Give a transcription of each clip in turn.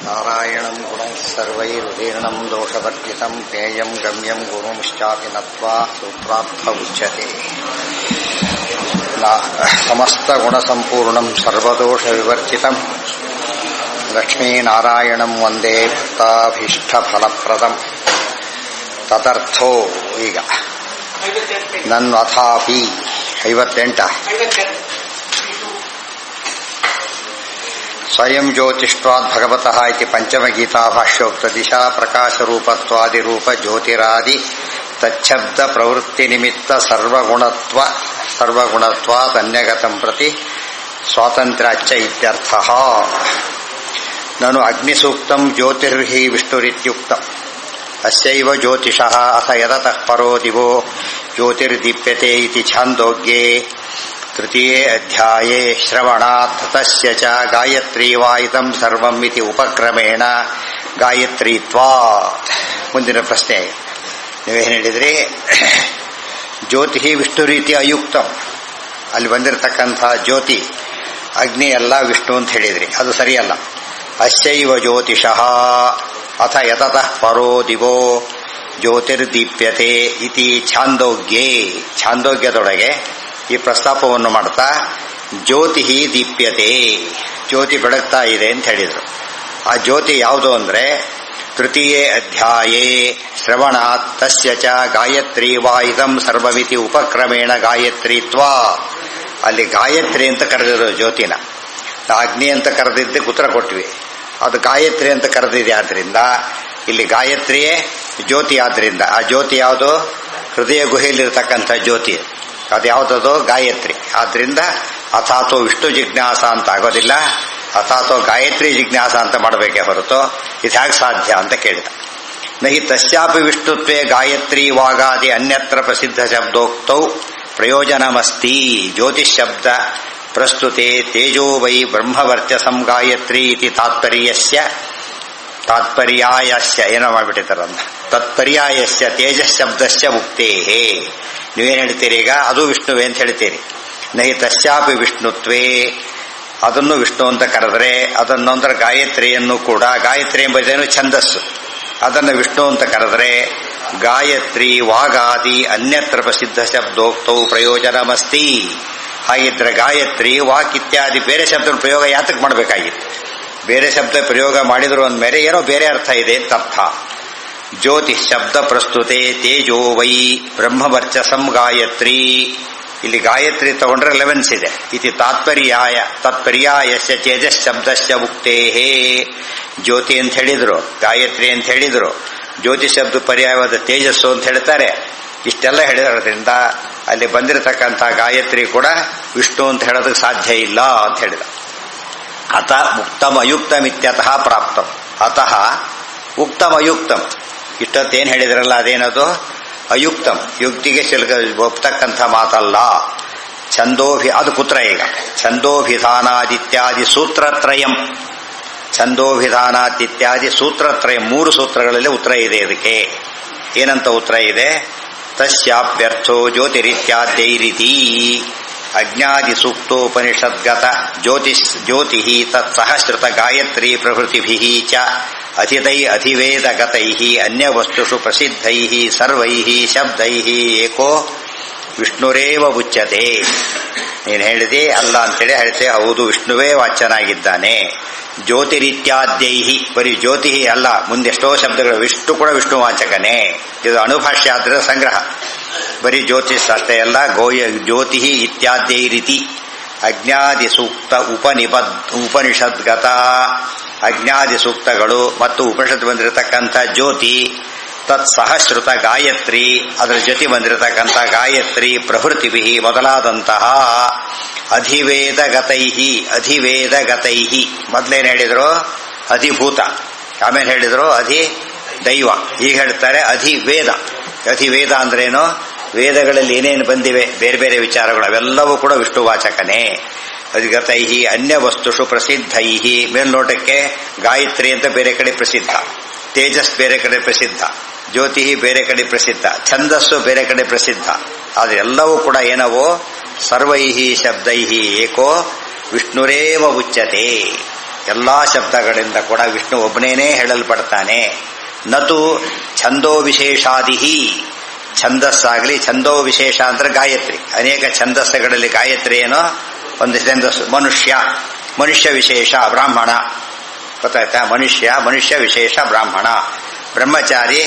ನಾರಾಯಣಂ ಗುಣೈಃ ಸರ್ವೈರುದೀರ್ಣಂ ದೋಷವರ್ಜಿತಂ ಜ್ಞೇಯಂ ಗಮ್ಯಂ ಗುರುಂಶ್ಚಾಪಿ ನತ್ವಾ ಸೂತ್ರಾರ್ಥ ಉಚ್ಯತೆ. ಸಮಸ್ತ ಗುಣಸಂಪೂರ್ಣಂ ಸರ್ವದೋಷ ವಿವರ್ಜಿತಂ ಲಕ್ಷ್ಮೀನಾರಾಯಣಂ ವಂದೇ ಭಕ್ತಾಭೀಷ್ಟಫಲಪ್ರದಂ. ತದರ್ಥೋ ಈಗ ನನ್ವಥಾಪಿ 58 ಸ್ವಯಂ ಜ್ಯೋತಿಷ್ಟ್ವಾದ್ ಭಗವತಃ ಇತಿ ಪಂಚಮಗೀತಾ ಭಾಷ್ಯೋಕ್ತ ದಿಶಾ ಪ್ರಕಾಶರೂಪತ್ವಾದಿರೂಪ ಜ್ಯೋತಿರಾದಿ ತಚ್ಛಬ್ದ ಪ್ರವೃತ್ತಿ ನಿಮಿತ್ತ ಸರ್ವಗುಣತ್ವಾದನ್ಯಗತಂ ಪ್ರತಿ ಸ್ವಾತಂತ್ರ್ಯಾಚ್ಚ ಇತ್ಯರ್ಥಃ. ನನು ಅಗ್ನಿಸೂಕ್ತಂ ಜ್ಯೋತಿರ್ಹಿ ವಿಷ್ಣುರಿತ್ಯುಕ್ತಂ ಅಸ್ಯೈವ ಜ್ಯೋತಿಷಃ ಅಥ ಯದತಃ ಪರೋ ದಿವೋ ಜ್ಯೋತಿರ್ದೀಪ್ಯತೆ ಇತಿ ಛಾಂದೋಗ್ಯೇ ತೃತೀಯೇ ಅಧ್ಯಾಯೇ ಶ್ರವಣಾತ್ ತಸ್ಯ ಚ ಗಾಯತ್ರೀ ವಾಯಿತಂ ಸರ್ವಂ ಇತಿ ಉಪಕ್ರಮೇಣ ಗಾಯತ್ರೀತ್ವಾತ್. ಮುಂದಿನ ಪ್ರಶ್ನೆ ನೀವೇನು ಹೇಳಿದ್ರಿ? ಜ್ಯೋತಿ ವಿಷ್ಣು ರೀತಿ ಅಯುಕ್ತಂ, ಅಲ್ಲಿ ಬಂದಿರತಕ್ಕಂಥ ಜ್ಯೋತಿ ಅಗ್ನಿ ಎಲ್ಲ ವಿಷ್ಣು ಅಂತ ಹೇಳಿದ್ರಿ, ಅದು ಸರಿಯಲ್ಲ. ಅಸ್ಯೈವ ಜ್ಯೋತಿಷಃ ಅಥ ಯತತಃ ಪರೋ ದಿವೋ ಜ್ಯೋತಿರ್ದೀಪ್ಯತೆ ಇತಿ ಛಾಂದೋಗ್ಯೇ, ಛಾಂದೋಗ್ಯದೊಳಗೆ ಈ ಪ್ರಸ್ತಾಪವನ್ನು ಮಾಡ್ತಾ ಜ್ಯೋತಿ ದೀಪ್ಯತೆ, ಜ್ಯೋತಿ ಬೆಳಗ್ತಾ ಇದೆ ಅಂತ ಹೇಳಿದರು. ಆ ಜ್ಯೋತಿ ಯಾವುದು ಅಂದರೆ ತೃತೀಯೇ ಅಧ್ಯಾಯೇ ಶ್ರವಣಾತ್ ತಸ್ಯ ಚ ಗಾಯತ್ರೀ ವಾಯಿದಂ ಸರ್ವಮಿತಿ ಉಪಕ್ರಮೇಣ ಗಾಯತ್ರೀತ್ವಾ. ಅಲ್ಲಿ ಗಾಯತ್ರಿ ಅಂತ ಕರೆದಿರೋ ಜ್ಯೋತಿನ, ಅಗ್ನಿ ಅಂತ ಕರೆದಿದ್ದೆ ಉತ್ತರ ಕೊಟ್ವಿ, ಅದು ಗಾಯತ್ರಿ ಅಂತ ಕರೆದಿದೆ. ಆದ್ದರಿಂದ ಇಲ್ಲಿ ಗಾಯತ್ರಿಯೇ ಜ್ಯೋತಿ. ಆದ್ದರಿಂದ ಆ ಜ್ಯೋತಿ ಯಾವುದು? ಹೃದಯ ಗುಹೆಯಲ್ಲಿರ್ತಕ್ಕಂಥ ಜ್ಯೋತಿ, ಅದು ಯಾವುದದು? ಗಾಯತ್ರಿ. ಆದ್ದರಿಂದ ಅಥಾತೋ ವಿಷ್ಣು ಜಿಜ್ಞಾಸ ಅಂತ ಆಗೋದಿಲ್ಲ, ಅಥಾತೋ ಗಾಯತ್ರಿ ಜಿಜ್ಞಾಸ ಅಂತ ಮಾಡಬೇಕೇ ಹೊರತು ಇದು ಹೇಗೆ ಸಾಧ್ಯ ಅಂತ ಕೇಳಿದ. ನಹಿ ತಸ್ಯಾಪಿ ವಿಷ್ಣುತ್ವೇ ಗಾಯತ್ರಿ ವಾಗಾದಿ ಅನ್ಯತ್ರ ಪ್ರಸಿದ್ಧ ಶಬ್ದೋಕ್ತೌ ಪ್ರಯೋಜನಮಸ್ತಿ. ಜ್ಯೋತಿಷ್ ಶಬ್ದ ಪ್ರಸ್ತುತೆ ತೇಜೋ ವೈ ಬ್ರಹ್ಮವರ್ಚಸಂ ಗಾಯತ್ರಿ ಇತಿ ತಾತ್ಪರ್ಯಾಯಸ್ಯ ಏನೋ ಮಾಡಿಬಿಟ್ಟಿದ್ದಾರನ್ನ, ತತ್ಪರ್ಯಾಯಸ್ಯ ತೇಜಸ್ ಶಬ್ದಸ್ಯ ಉಕ್ತೇಹೇ. ನೀವೇನು ಹೇಳ್ತೀರಿ ಈಗ? ಅದು ವಿಷ್ಣುವೇ ಅಂತ ಹೇಳ್ತೀರಿ. ನಹಿ ತಸ್ಯಾಪಿ ವಿಷ್ಣುತ್ವೇ, ಅದನ್ನು ವಿಷ್ಣು ಅಂತ ಕರೆದರೆ ಅದನ್ನೊಂದರ ಗಾಯತ್ರಿಯನ್ನು ಕೂಡ, ಗಾಯತ್ರಿ ಎಂಬುದೇನು ಛಂದಸ್ಸು, ಅದನ್ನು ವಿಷ್ಣು ಅಂತ ಕರೆದರೆ ಗಾಯತ್ರಿ ವಾಗಾದಿ ಅನ್ಯತ್ರ ಪ್ರಸಿದ್ಧ ಶಬ್ದೋಕ್ತೌ ಪ್ರಯೋಜನಮಸ್ತಿ. ಹಾಗಿದ್ರೆ ಗಾಯತ್ರಿ ವಾಕ್ ಇತ್ಯಾದಿ ಬೇರೆ ಶಬ್ದ ಪ್ರಯೋಗ ಯಾತಕ್ಕೆ ಮಾಡಬೇಕಾಗಿತ್ತು? ಬೇರೆ ಶಬ್ದ ಪ್ರಯೋಗ ಮಾಡಿದ್ರು ಅಂದಮೇಲೆ ಏನೋ ಬೇರೆ ಅರ್ಥ ಇದೆ ಅಂತ ಅರ್ಥ. ಜ್ಯೋತಿ ಶಬ್ದ ಪ್ರಸ್ತುತೆ ತೇಜೋ ವೈ ಬ್ರಹ್ಮವರ್ಚಸಂ ಗಾಯತ್ರಿ. ಇಲ್ಲಿ ಗಾಯತ್ರಿ ತಗೊಂಡ್ರೆ 11 ಇದೆ. ಇತಿ ತಾತ್ಪರ್ಯಾಯಸ್ಯ ತೇಜಸ್ ಶಬ್ದಸ್ಯ ಉಕ್ತೇಹೇ. ಜ್ಯೋತಿ ಅಂತ ಹೇಳಿದ್ರು, ಗಾಯತ್ರಿ ಅಂತ ಹೇಳಿದ್ರು, ಜ್ಯೋತಿ ಶಬ್ದ ಪರ್ಯಾಯವಾದ ತೇಜಸ್ಸು ಅಂತ ಹೇಳ್ತಾರೆ. ಇಷ್ಟೆಲ್ಲ ಹೇಳಿರೋದ್ರಿಂದ ಅಲ್ಲಿ ಬಂದಿರತಕ್ಕಂಥ ಗಾಯತ್ರಿ ಕೂಡ ವಿಷ್ಣು ಅಂತ ಹೇಳೋದಕ್ಕೆ ಸಾಧ್ಯ ಇಲ್ಲ ಅಂತ ಹೇಳಿದ. ಅತ ಉಕ್ತಂ ಅಯುಕ್ತಂ ಇತ್ಯತಃ ಪ್ರಾಪ್ತಂ. ಅತಃ ಉಕ್ತಂ ಅಯುಕ್ತಂ, ಇಷ್ಟೊತ್ತೇನು ಹೇಳಿದ್ರಲ್ಲ ಅದೇನದು? ಅಯುಕ್ತಂ, ಯುಕ್ತಿಗೆ ಒಪ್ತಕ್ಕಂಥ ಮಾತಲ್ಲ. ಅದು ಕುತ್ರ ಈಗ? ಛಂದೋಭಿಧಾನಾದಿತ್ಯಾದಿ ಸೂತ್ರತ್ರಯಂ, ಛಂದೋಭಿಧಾನಾದಿತ್ಯಾದಿ ಸೂತ್ರತ್ರಯಂ, 3 ಸೂತ್ರಗಳಲ್ಲಿ ಉತ್ತರ ಇದೆ. ಇದಕ್ಕೆ ಏನಂತ ಉತ್ತರ ಇದೆ? ತಸ್ಯಾಪ್ಯರ್ಥೋ ಜ್ಯೋತಿರಿತ್ಯಾದ್ಯೈರಿತಿ ಅಜ್ಞಾದಿ ಸೂಕ್ತೋಪನಿಷದ್ಗತ ಜ್ಯೋತಿ ತತ್ಸಹಸ್ರತ ಗಾಯತ್ರಿ ಪ್ರಭೃತಿಭಿಃ ಚ ಅಧಿವೇದಗತೈಃ ಅನ್ಯವಸ್ತುಷು ಪ್ರಸಿದ್ಧೈಃ ಸರ್ವೈಃ ಶಬ್ದೈಃ ಏಕೋ ವಿಷ್ಣುರೇವ ಉಚ್ಯತೆ. ನೀನು ಹೇಳಿದೆ ಅಲ್ಲ ಅಂತೇಳಿ ಹೇಳ್ತೇವೆ. ಹೌದು, ವಿಷ್ಣುವೇ ವಾಚ್ಯನಾಗಿದ್ದಾನೆ. ಜ್ಯೋತಿರಿತ್ಯಾದ್ಯೈಹಿ, ಬರೀ ಜ್ಯೋತಿ ಅಲ್ಲ, ಮುಂದೆಷ್ಟೋ ಶಬ್ದಗಳು. ವಿಷ್ಣು ಕೂಡ ವಿಷ್ಣು ವಾಚಕನೇ. ಇದು ಅಣುಭಾಷ್ಯ ಆದ್ರೆ ಸಂಗ್ರಹ. ಬರೀ ಜ್ಯೋತಿಷ್ ಅಷ್ಟೇ ಅಲ್ಲ. ಜ್ಯೋತಿ ಇತ್ಯಾದ್ಯೈರಿತಿ ಅಜ್ಞಾದಿ ಸೂಕ್ತ ಉಪನಿಷದ್ಗತ, ಅಜ್ಞಾದಿ ಸೂಕ್ತಗಳು ಮತ್ತು ಉಪನಿಷತ್ ಬಂದಿರತಕ್ಕಂಥ ಜ್ಯೋತಿ, ತತ್ಸಹಶ್ರುತ ಗಾಯತ್ರಿ, ಅದರ ಜೊತೆ ಬಂದಿರತಕ್ಕಂಥ ಗಾಯತ್ರಿ ಪ್ರಭೃತಿಭಿ ಮೊದಲಾದಂತಹ ಅಧಿವೇದಗತೈಹಿ. ಮೊದಲೇನು ಹೇಳಿದ್ರು? ಅಧಿಭೂತ. ಆಮೇಲೆ ಹೇಳಿದ್ರು ದೈವ. ಈಗ ಹೇಳ್ತಾರೆ ಅಧಿವೇದ. ಅಧಿವೇದ ಅಂದ್ರೇನು? ವೇದಗಳಲ್ಲಿ ಏನೇನು ಬಂದಿವೆ ಬೇರೆ ಬೇರೆ ವಿಚಾರಗಳು, ಅವೆಲ್ಲವೂ ಕೂಡ ವಿಷ್ಣುವಾಚಕನೇ. ಅಧಿಗತೈಹಿ ಅನ್ಯ ವಸ್ತುಷು ಪ್ರಸಿದ್ಧೈಹಿ. ಮೇಲ್ನೋಟಕ್ಕೆ ಗಾಯತ್ರಿ ಅಂತ ಬೇರೆ ಕಡೆ ಪ್ರಸಿದ್ಧ, ತೇಜಸ್ ಬೇರೆ ಕಡೆ ಪ್ರಸಿದ್ಧ, ಜ್ಯೋತಿ ಬೇರೆ ಕಡೆ ಪ್ರಸಿದ್ಧ, ಛಂದಸ್ಸು ಬೇರೆ ಕಡೆ ಪ್ರಸಿದ್ಧ. ಆದರೆ ಎಲ್ಲವೂ ಕೂಡ ಏನವೋ ಸರ್ವೈಹಿ ಶಬ್ದೈಹಿ ಏಕೋ ವಿಷ್ಣುರೇವ ಉಚ್ಯತೆ. ಎಲ್ಲಾ ಶಬ್ದಗಳಿಂದ ಕೂಡ ವಿಷ್ಣು ಒಬ್ಬನೇನೇ ಹೇಳಲ್ಪಡ್ತಾನೆ. ನತು ಛಂದೋ ವಿಶೇಷಾದಿಹಿ, ಛಂದಸ್ಸಾಗಲಿ, ಛಂದೋ ವಿಶೇಷ ಅಂದ್ರೆ ಗಾಯತ್ರಿ. ಅನೇಕ ಛಂದಸ್ಸುಗಳಲ್ಲಿ ಗಾಯತ್ರಿ ಏನೋ ಒಂದು ಛಂದಸ್ಸು. ಮನುಷ್ಯ ವಿಶೇಷ ಬ್ರಾಹ್ಮಣ, ಗೊತ್ತಾಯ್ತಾ? ಮನುಷ್ಯ ವಿಶೇಷ ಬ್ರಾಹ್ಮಣ. ಬ್ರಹ್ಮಚಾರಿ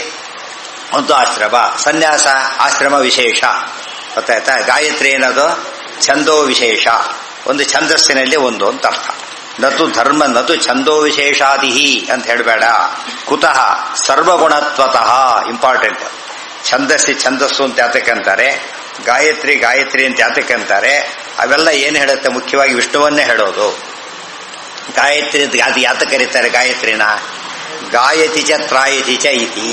ಒಂದು ಆಶ್ರಮ, ಸನ್ಯಾಸ ಆಶ್ರಮ ವಿಶೇಷ, ಗೊತ್ತಾಯ್ತಾ? ಗಾಯತ್ರಿ ಏನದು ಛಂದೋ ವಿಶೇಷ, ಒಂದು ಛಂದಸ್ಸಿನಲ್ಲಿ ಒಂದು ಅಂತ ಅರ್ಥ. ನತು ಛಂದೋ ವಿಶೇಷಾದಿಹಿ ಅಂತ ಹೇಳಬೇಡ. ಕುತಃ ಸರ್ವಗುಣತ್ವತಃ, ಇಂಪಾರ್ಟೆಂಟ್. ಛಂದಸ್ಸು ಅಂತ ಯಾತಕ್ಕಂತಾರೆ, ಗಾಯತ್ರಿ ಅಂತ ಯಾತಕ್ಕಂತಾರೆ, ಅವೆಲ್ಲ ಏನು ಹೇಳುತ್ತೆ? ಮುಖ್ಯವಾಗಿ ವಿಷ್ಣುವನ್ನೇ ಹೇಳೋದು. ಗಾಯತ್ರಿ ಅದು ಯಾತ ಕರೀತಾರೆ ಗಾಯತ್ರಿನ? ಗಾಯತಿ ಚ ತ್ರಾಯತಿ ಚ ಇತಿ,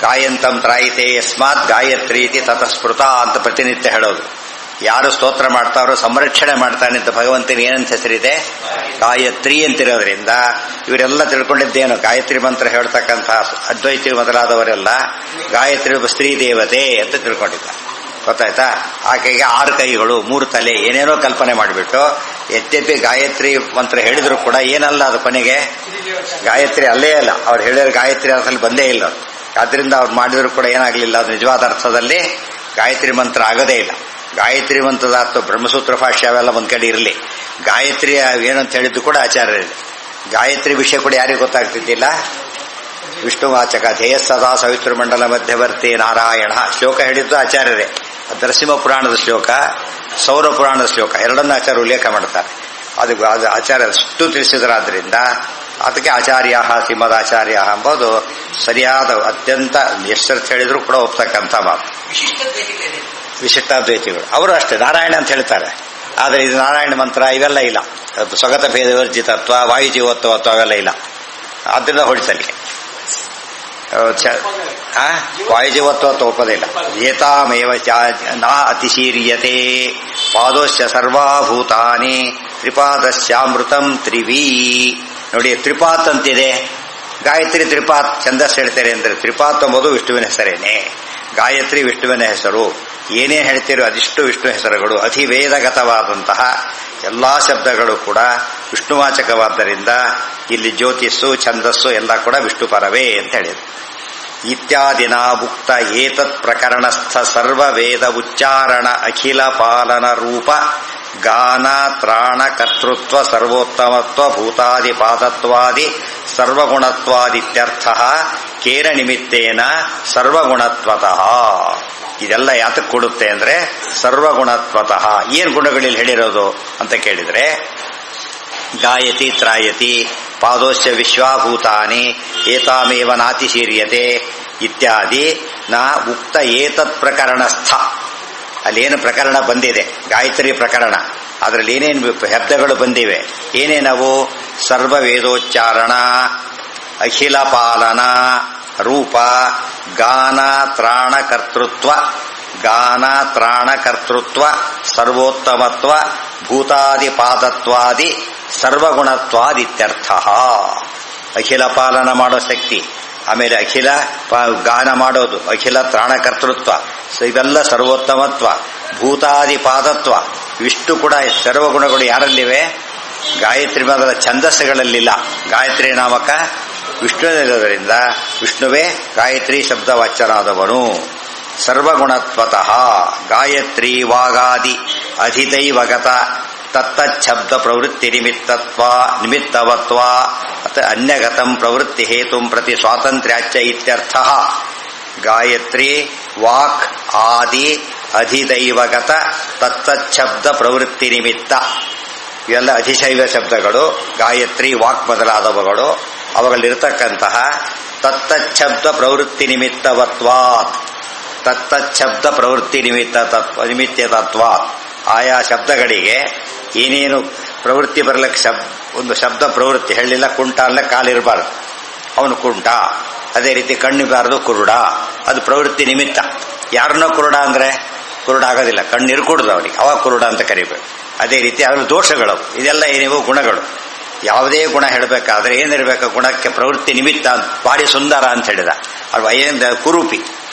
ಗಾಯಂತಂ ತ್ರಾಯಿತೆ ಯಸ್ಮಾತ್ ಗಾಯತ್ರಿ ಇತಿ ತತಸ್ಮೃತ ಅಂತ ಪ್ರತಿನಿತ್ಯ ಹೇಳೋದು. ಯಾರು ಸ್ತೋತ್ರ ಮಾಡ್ತಾರೋ ಸಂರಕ್ಷಣೆ ಮಾಡ್ತಾನೆ ಅಂತ ಭಗವಂತನ ಏನಂತ ಹೆಸರಿದೆ? ಗಾಯತ್ರಿ ಅಂತಿರೋದ್ರಿಂದ ಇವರೆಲ್ಲ ತಿಳ್ಕೊಂಡಿದ್ದೇನು? ಗಾಯತ್ರಿ ಮಂತ್ರ ಹೇಳ್ತಕ್ಕಂಥ ಅದ್ವೈತಿ ಮೊದಲಾದವರೆಲ್ಲ ಗಾಯತ್ರಿ ಸ್ತ್ರೀ ದೇವತೆ ಅಂತ ತಿಳ್ಕೊಂಡಿದ್ದಾರೆ, ಗೊತ್ತಾಯ್ತಾ? ಆಕೆಗೆ 6 ಕೈಗಳು 3 ತಲೆ ಏನೇನೋ ಕಲ್ಪನೆ ಮಾಡಿಬಿಟ್ಟು ಯದ್ಯಪಿ ಗಾಯತ್ರಿ ಮಂತ್ರ ಹೇಳಿದ್ರು ಕೂಡ ಏನಲ್ಲ ಅದು, ಕೊನೆಗೆ ಗಾಯತ್ರಿ ಅಲ್ಲೇ ಅಲ್ಲ. ಅವ್ರು ಹೇಳಿದ್ರೆ ಗಾಯತ್ರಿ ಅರ್ಥದಲ್ಲಿ ಬಂದೇ ಇಲ್ಲ. ಆದ್ರಿಂದ ಅವ್ರು ಮಾಡಿದ್ರು ಕೂಡ ಏನಾಗಲಿಲ್ಲ, ಅದು ನಿಜವಾದ ಅರ್ಥದಲ್ಲಿ ಗಾಯತ್ರಿ ಮಂತ್ರ ಆಗೋದೇ ಇಲ್ಲ. ಗಾಯತ್ರಿ ಮಂತ್ರದ ಅರ್ಥ ಬ್ರಹ್ಮಸೂತ್ರ ಭಾಷ್ಯ ಅವೆಲ್ಲ ಒಂದ್ ಕಡೆ ಇರಲಿ, ಗಾಯತ್ರಿ ಏನಂತ ಹೇಳಿದ್ದು ಕೂಡ ಆಚಾರ್ಯರಿದೆ. ಗಾಯತ್ರಿ ವಿಷಯ ಕೂಡ ಯಾರಿಗೂ ಗೊತ್ತಾಗ್ತಿದ್ದಿಲ್ಲ. ವಿಷ್ಣುವಾಚಕ ಧ್ಯೇಯ ಸದಾ ಸವಿತೃ ಮಂಡಲ ಮಧ್ಯವರ್ತಿ ನಾರಾಯಣ ಶ್ಲೋಕ ಹೇಳಿದ್ದು ಆಚಾರ್ಯರೇ. ನರಸಿಂಹ ಪುರಾಣದ ಶ್ಲೋಕ, ಸೌರ ಪುರಾಣದ ಶ್ಲೋಕ ಎರಡನ್ನೂ ಆಚಾರ್ಯ ಉಲ್ಲೇಖ ಮಾಡ್ತಾರೆ. ಅದು ಆಚಾರ್ಯ ಅಷ್ಟು ತಿಳಿಸಿದ್ರಾದ್ರಿಂದ ಅದಕ್ಕೆ ಆಚಾರ್ಯ ಶ್ರೀಮದಾಚಾರ್ಯ ಎಂಬುದು ಸರಿಯಾದ ಅತ್ಯಂತ ಎಷ್ಟರ್ಥ ಹೇಳಿದ್ರು ಕೂಡ ಒಪ್ತಕ್ಕಂಥ ಮಾತು. ವಿಶಿಷ್ಟಾದ್ವೈತಿಗಳು ಅವರು ಅಷ್ಟೇ ನಾರಾಯಣ ಅಂತ ಹೇಳ್ತಾರೆ, ಆದರೆ ಇದು ನಾರಾಯಣ ಮಂತ್ರ ಇವೆಲ್ಲ ಇಲ್ಲ. ಸ್ವಗತ ಭೇದ ವರ್ಜಿತತ್ವ, ವಾಯುಜೀವತ್ವ ಅವೆಲ್ಲ ಇಲ್ಲ. ಆದ್ದರಿಂದ ಹೊಡಿಸಲಿಕ್ಕೆ ವಾಯುಜೀವತ್ವ ಒಪ್ಪದಿಲ್ಲ. ಏತಾಮೇವ ನಾ ಅತಿಶೀರ್ಯತೆ ಪಾದೋಶ್ಚ ಸರ್ವಾಭೂತಾನಿ ತ್ರಿಪಾದಶ್ಚಾಮೃತಂ ತ್ರಿವೀ. ನೋಡಿ, ತ್ರಿಪಾತ್ ಅಂತಿದೆ. ಗಾಯತ್ರಿ ತ್ರಿಪಾತ್ ಛಂದಸ್ ಹೇಳ್ತಾರೆ ಅಂದ್ರೆ ತ್ರಿಪಾತ್ ಎಂಬುದು ವಿಷ್ಣುವಿನ ಹೆಸರೇನೆ. ಗಾಯತ್ರಿ ವಿಷ್ಣುವಿನ ಹೆಸರು. ಏನೇನು ಹೇಳ್ತೀರೋ ಅದಿಷ್ಟು ವಿಷ್ಣು ಹೆಸರುಗಳು. ಅಧಿವೇದಗತವಾದಂತಹ ಎಲ್ಲಾ ಶಬ್ದಗಳು ಕೂಡ ವಿಷ್ಣುವಾಚಕವಾದ್ದರಿಂದ ಇಲ್ಲಿ ಜ್ಯೋತಿಸ್ಸು ಛಂದಸ್ಸು ಎಲ್ಲ ಕೂಡ ವಿಷ್ಣು ಪರವೇ ಅಂತ ಹೇಳಿದ್ರು. ಇತ್ಯಾದಿನ ಉಕ್ತ ಏತತ್ ಪ್ರಕರಣಸ್ಥ ಸರ್ವ ವೇದ ಉಚ್ಚಾರಣ ಅಖಿಲ ಪಾಲನ ರೂಪ ಗಾನ ತ್ರಾಣ ಕರ್ತೃತ್ವ ಸರ್ವೋತ್ತಮತ್ವ ಭೂತಾದಿ ಪಾದತ್ವಾದಿ ಸರ್ವಗುಣತ್ವಾದಿತ್ಯರ್ಥ ಕೇನ ನಿಮಿತ್ತೇನ ಸರ್ವಗುಣತ್ವತಃ. ಇದೆಲ್ಲ ಯಾತಕ್ಕೆ ಕೊಡುತ್ತೆ ಅಂದ್ರೆ ಸರ್ವಗುಣತ್ವತಃ. ಏನ್ ಗುಣಗಳಲ್ಲಿ ಹೇಳಿರೋದು ಅಂತ ಕೇಳಿದ್ರೆ, ಗಾಯತಿ ತ್ರಾಯತಿ ಪಾದೋಶ್ಚ ವಿಶ್ವಾಭೂತಾನಿ ಏತಾಮೇವ ನಾತಿಶೀರ್ಯತೆ ಇತ್ಯಾದಿ ನ ಉಕ್ತ ಏತತ್ ಪ್ರಕರಣಸ್ಥ. ಅಲ್ಲೇನು ಪ್ರಕರಣ ಬಂದಿದೆ, ಗಾಯತ್ರಿ ಪ್ರಕರಣ, ಅದರಲ್ಲಿ ಏನೇನು ಶಬ್ದಗಳು ಬಂದಿವೆ, ಏನೇನವು? ಸರ್ವ ವೇದೋಚ್ಚಾರಣ, ಅಖಿಲ ಪಾಲನ ರೂಪ, ಗಾನ ತ್ರಾಣ ಕರ್ತೃತ್ವ, ಗಾನ ತ್ರಾಣ ಕರ್ತೃತ್ವ ಸರ್ವೋತ್ತಮತ್ವ ಭೂತಾದಿ ಪಾದತ್ವಾದಿ ಸರ್ವಗುಣತ್ವಾದಿತ್ಯರ್ಥ. ಅಖಿಲ ಪಾಲನ ಮಾಡೋ ಶಕ್ತಿ, ಆಮೇಲೆ ಅಖಿಲ ಗಾನ ಮಾಡೋದು, ಅಖಿಲ ತ್ರಾಣ ಕರ್ತೃತ್ವ, ಇವೆಲ್ಲ ಸರ್ವೋತ್ತಮತ್ವ, ಭೂತಾದಿ ಪಾದತ್ವ, ಇಷ್ಟು ಕೂಡ ಸರ್ವಗುಣಗಳು ಯಾರಲ್ಲಿವೆ? ಗಾಯತ್ರಿ ಮೊದಲ ಛಂದಸ್ಸುಗಳಲ್ಲಿಲ್ಲ. ಗಾಯತ್ರಿ ನಾಮಕ ವಿಷ್ಣುವಿನಿರೋದರಿಂದ ವಿಷ್ಣುವೇ ಗಾಯತ್ರಿ ಶಬ್ದವಾಚ್ಯನಾದವನು. ಸರ್ವಗುಣತ್ವತಃ ಗಾಯತ್ರಿ ವಾಗಾದಿ ಅಧಿದೈವಗತ ತತ್ತಚ್ಛಬ್ದ ಪ್ರವೃತ್ತಿ ನಿಮಿತ್ತವತ್ವ ಅನ್ಯಗತಂ ಪ್ರವೃತ್ತಿ ಹೇತುಂ ಪ್ರತಿ ಸ್ವಾತಂತ್ರ್ಯಾಚ್ಯ ಇತ್ಯರ್ಥ. ಗಾಯತ್ರಿ ವಾಕ್ ಆದಿ ಅಧಿದೈವಗತ ತತ್ತಚ್ಛಬ್ದ ಪ್ರವೃತ್ತಿ ನಿಮಿತ್ತ, ಇವೆಲ್ಲ ಅಧಿಶೈವ ಶಬ್ದಗಳು. ಗಾಯತ್ರಿ ವಾಕ್ ಮೊದಲಾದವುಗಳು ಅವುಗಳಿರ್ತಕ್ಕಂತಹ ತತ್ತಚ್ಛಬ್ದ ಪ್ರವೃತ್ತಿ ನಿಮಿತ್ತವತ್ವಾತ್, ತತ್ತಚ್ಛಬ್ದ ಪ್ರವೃತ್ತಿ ನಿಮಿತ್ತತತ್ವಾತ್. ಆಯಾ ಶಬ್ದಗಳಿಗೆ ಏನೇನು ಪ್ರವೃತ್ತಿ ಬರಲಿಕ್ಕೆ ಒಂದು ಶಬ್ದ ಪ್ರವೃತ್ತಿ ಹೇಳಿಲ್ಲ. ಕುಂಟ ಅಲ್ಲ, ಕಾಲಿರಬಾರ್ದು, ಅವನು ಕುಂಟ. ಅದೇ ರೀತಿ ಕಣ್ಣಿರಬಾರ್ದು, ಕುರುಡ, ಅದು ಪ್ರವೃತ್ತಿ ನಿಮಿತ್ತ. ಯಾರನ್ನೋ ಕುರುಡ ಅಂದ್ರೆ ಕುರುಡ ಆಗೋದಿಲ್ಲ, ಕಣ್ಣು ಇರ್ಕೂಡ್ದು ಅವನಿಗೆ, ಅವಾಗ ಕುರುಡ ಅಂತ ಕರಿಬೇಕು. ಅದೇ ರೀತಿ ಅದ್ರಲ್ಲಿ ದೋಷಗಳು, ಇದೆಲ್ಲ ಏನಿವು ಗುಣಗಳು. ಯಾವುದೇ ಗುಣ ಹೇಳಬೇಕಾದ್ರೆ ಏನಿರಬೇಕು? ಗುಣಕ್ಕೆ ಪ್ರವೃತ್ತಿ ನಿಮಿತ್ತ. ಭಾರಿ ಸುಂದರ ಅಂತ ಹೇಳಿದ, ಅದು ಏನಿಂದ ಕುರೂಪಿ,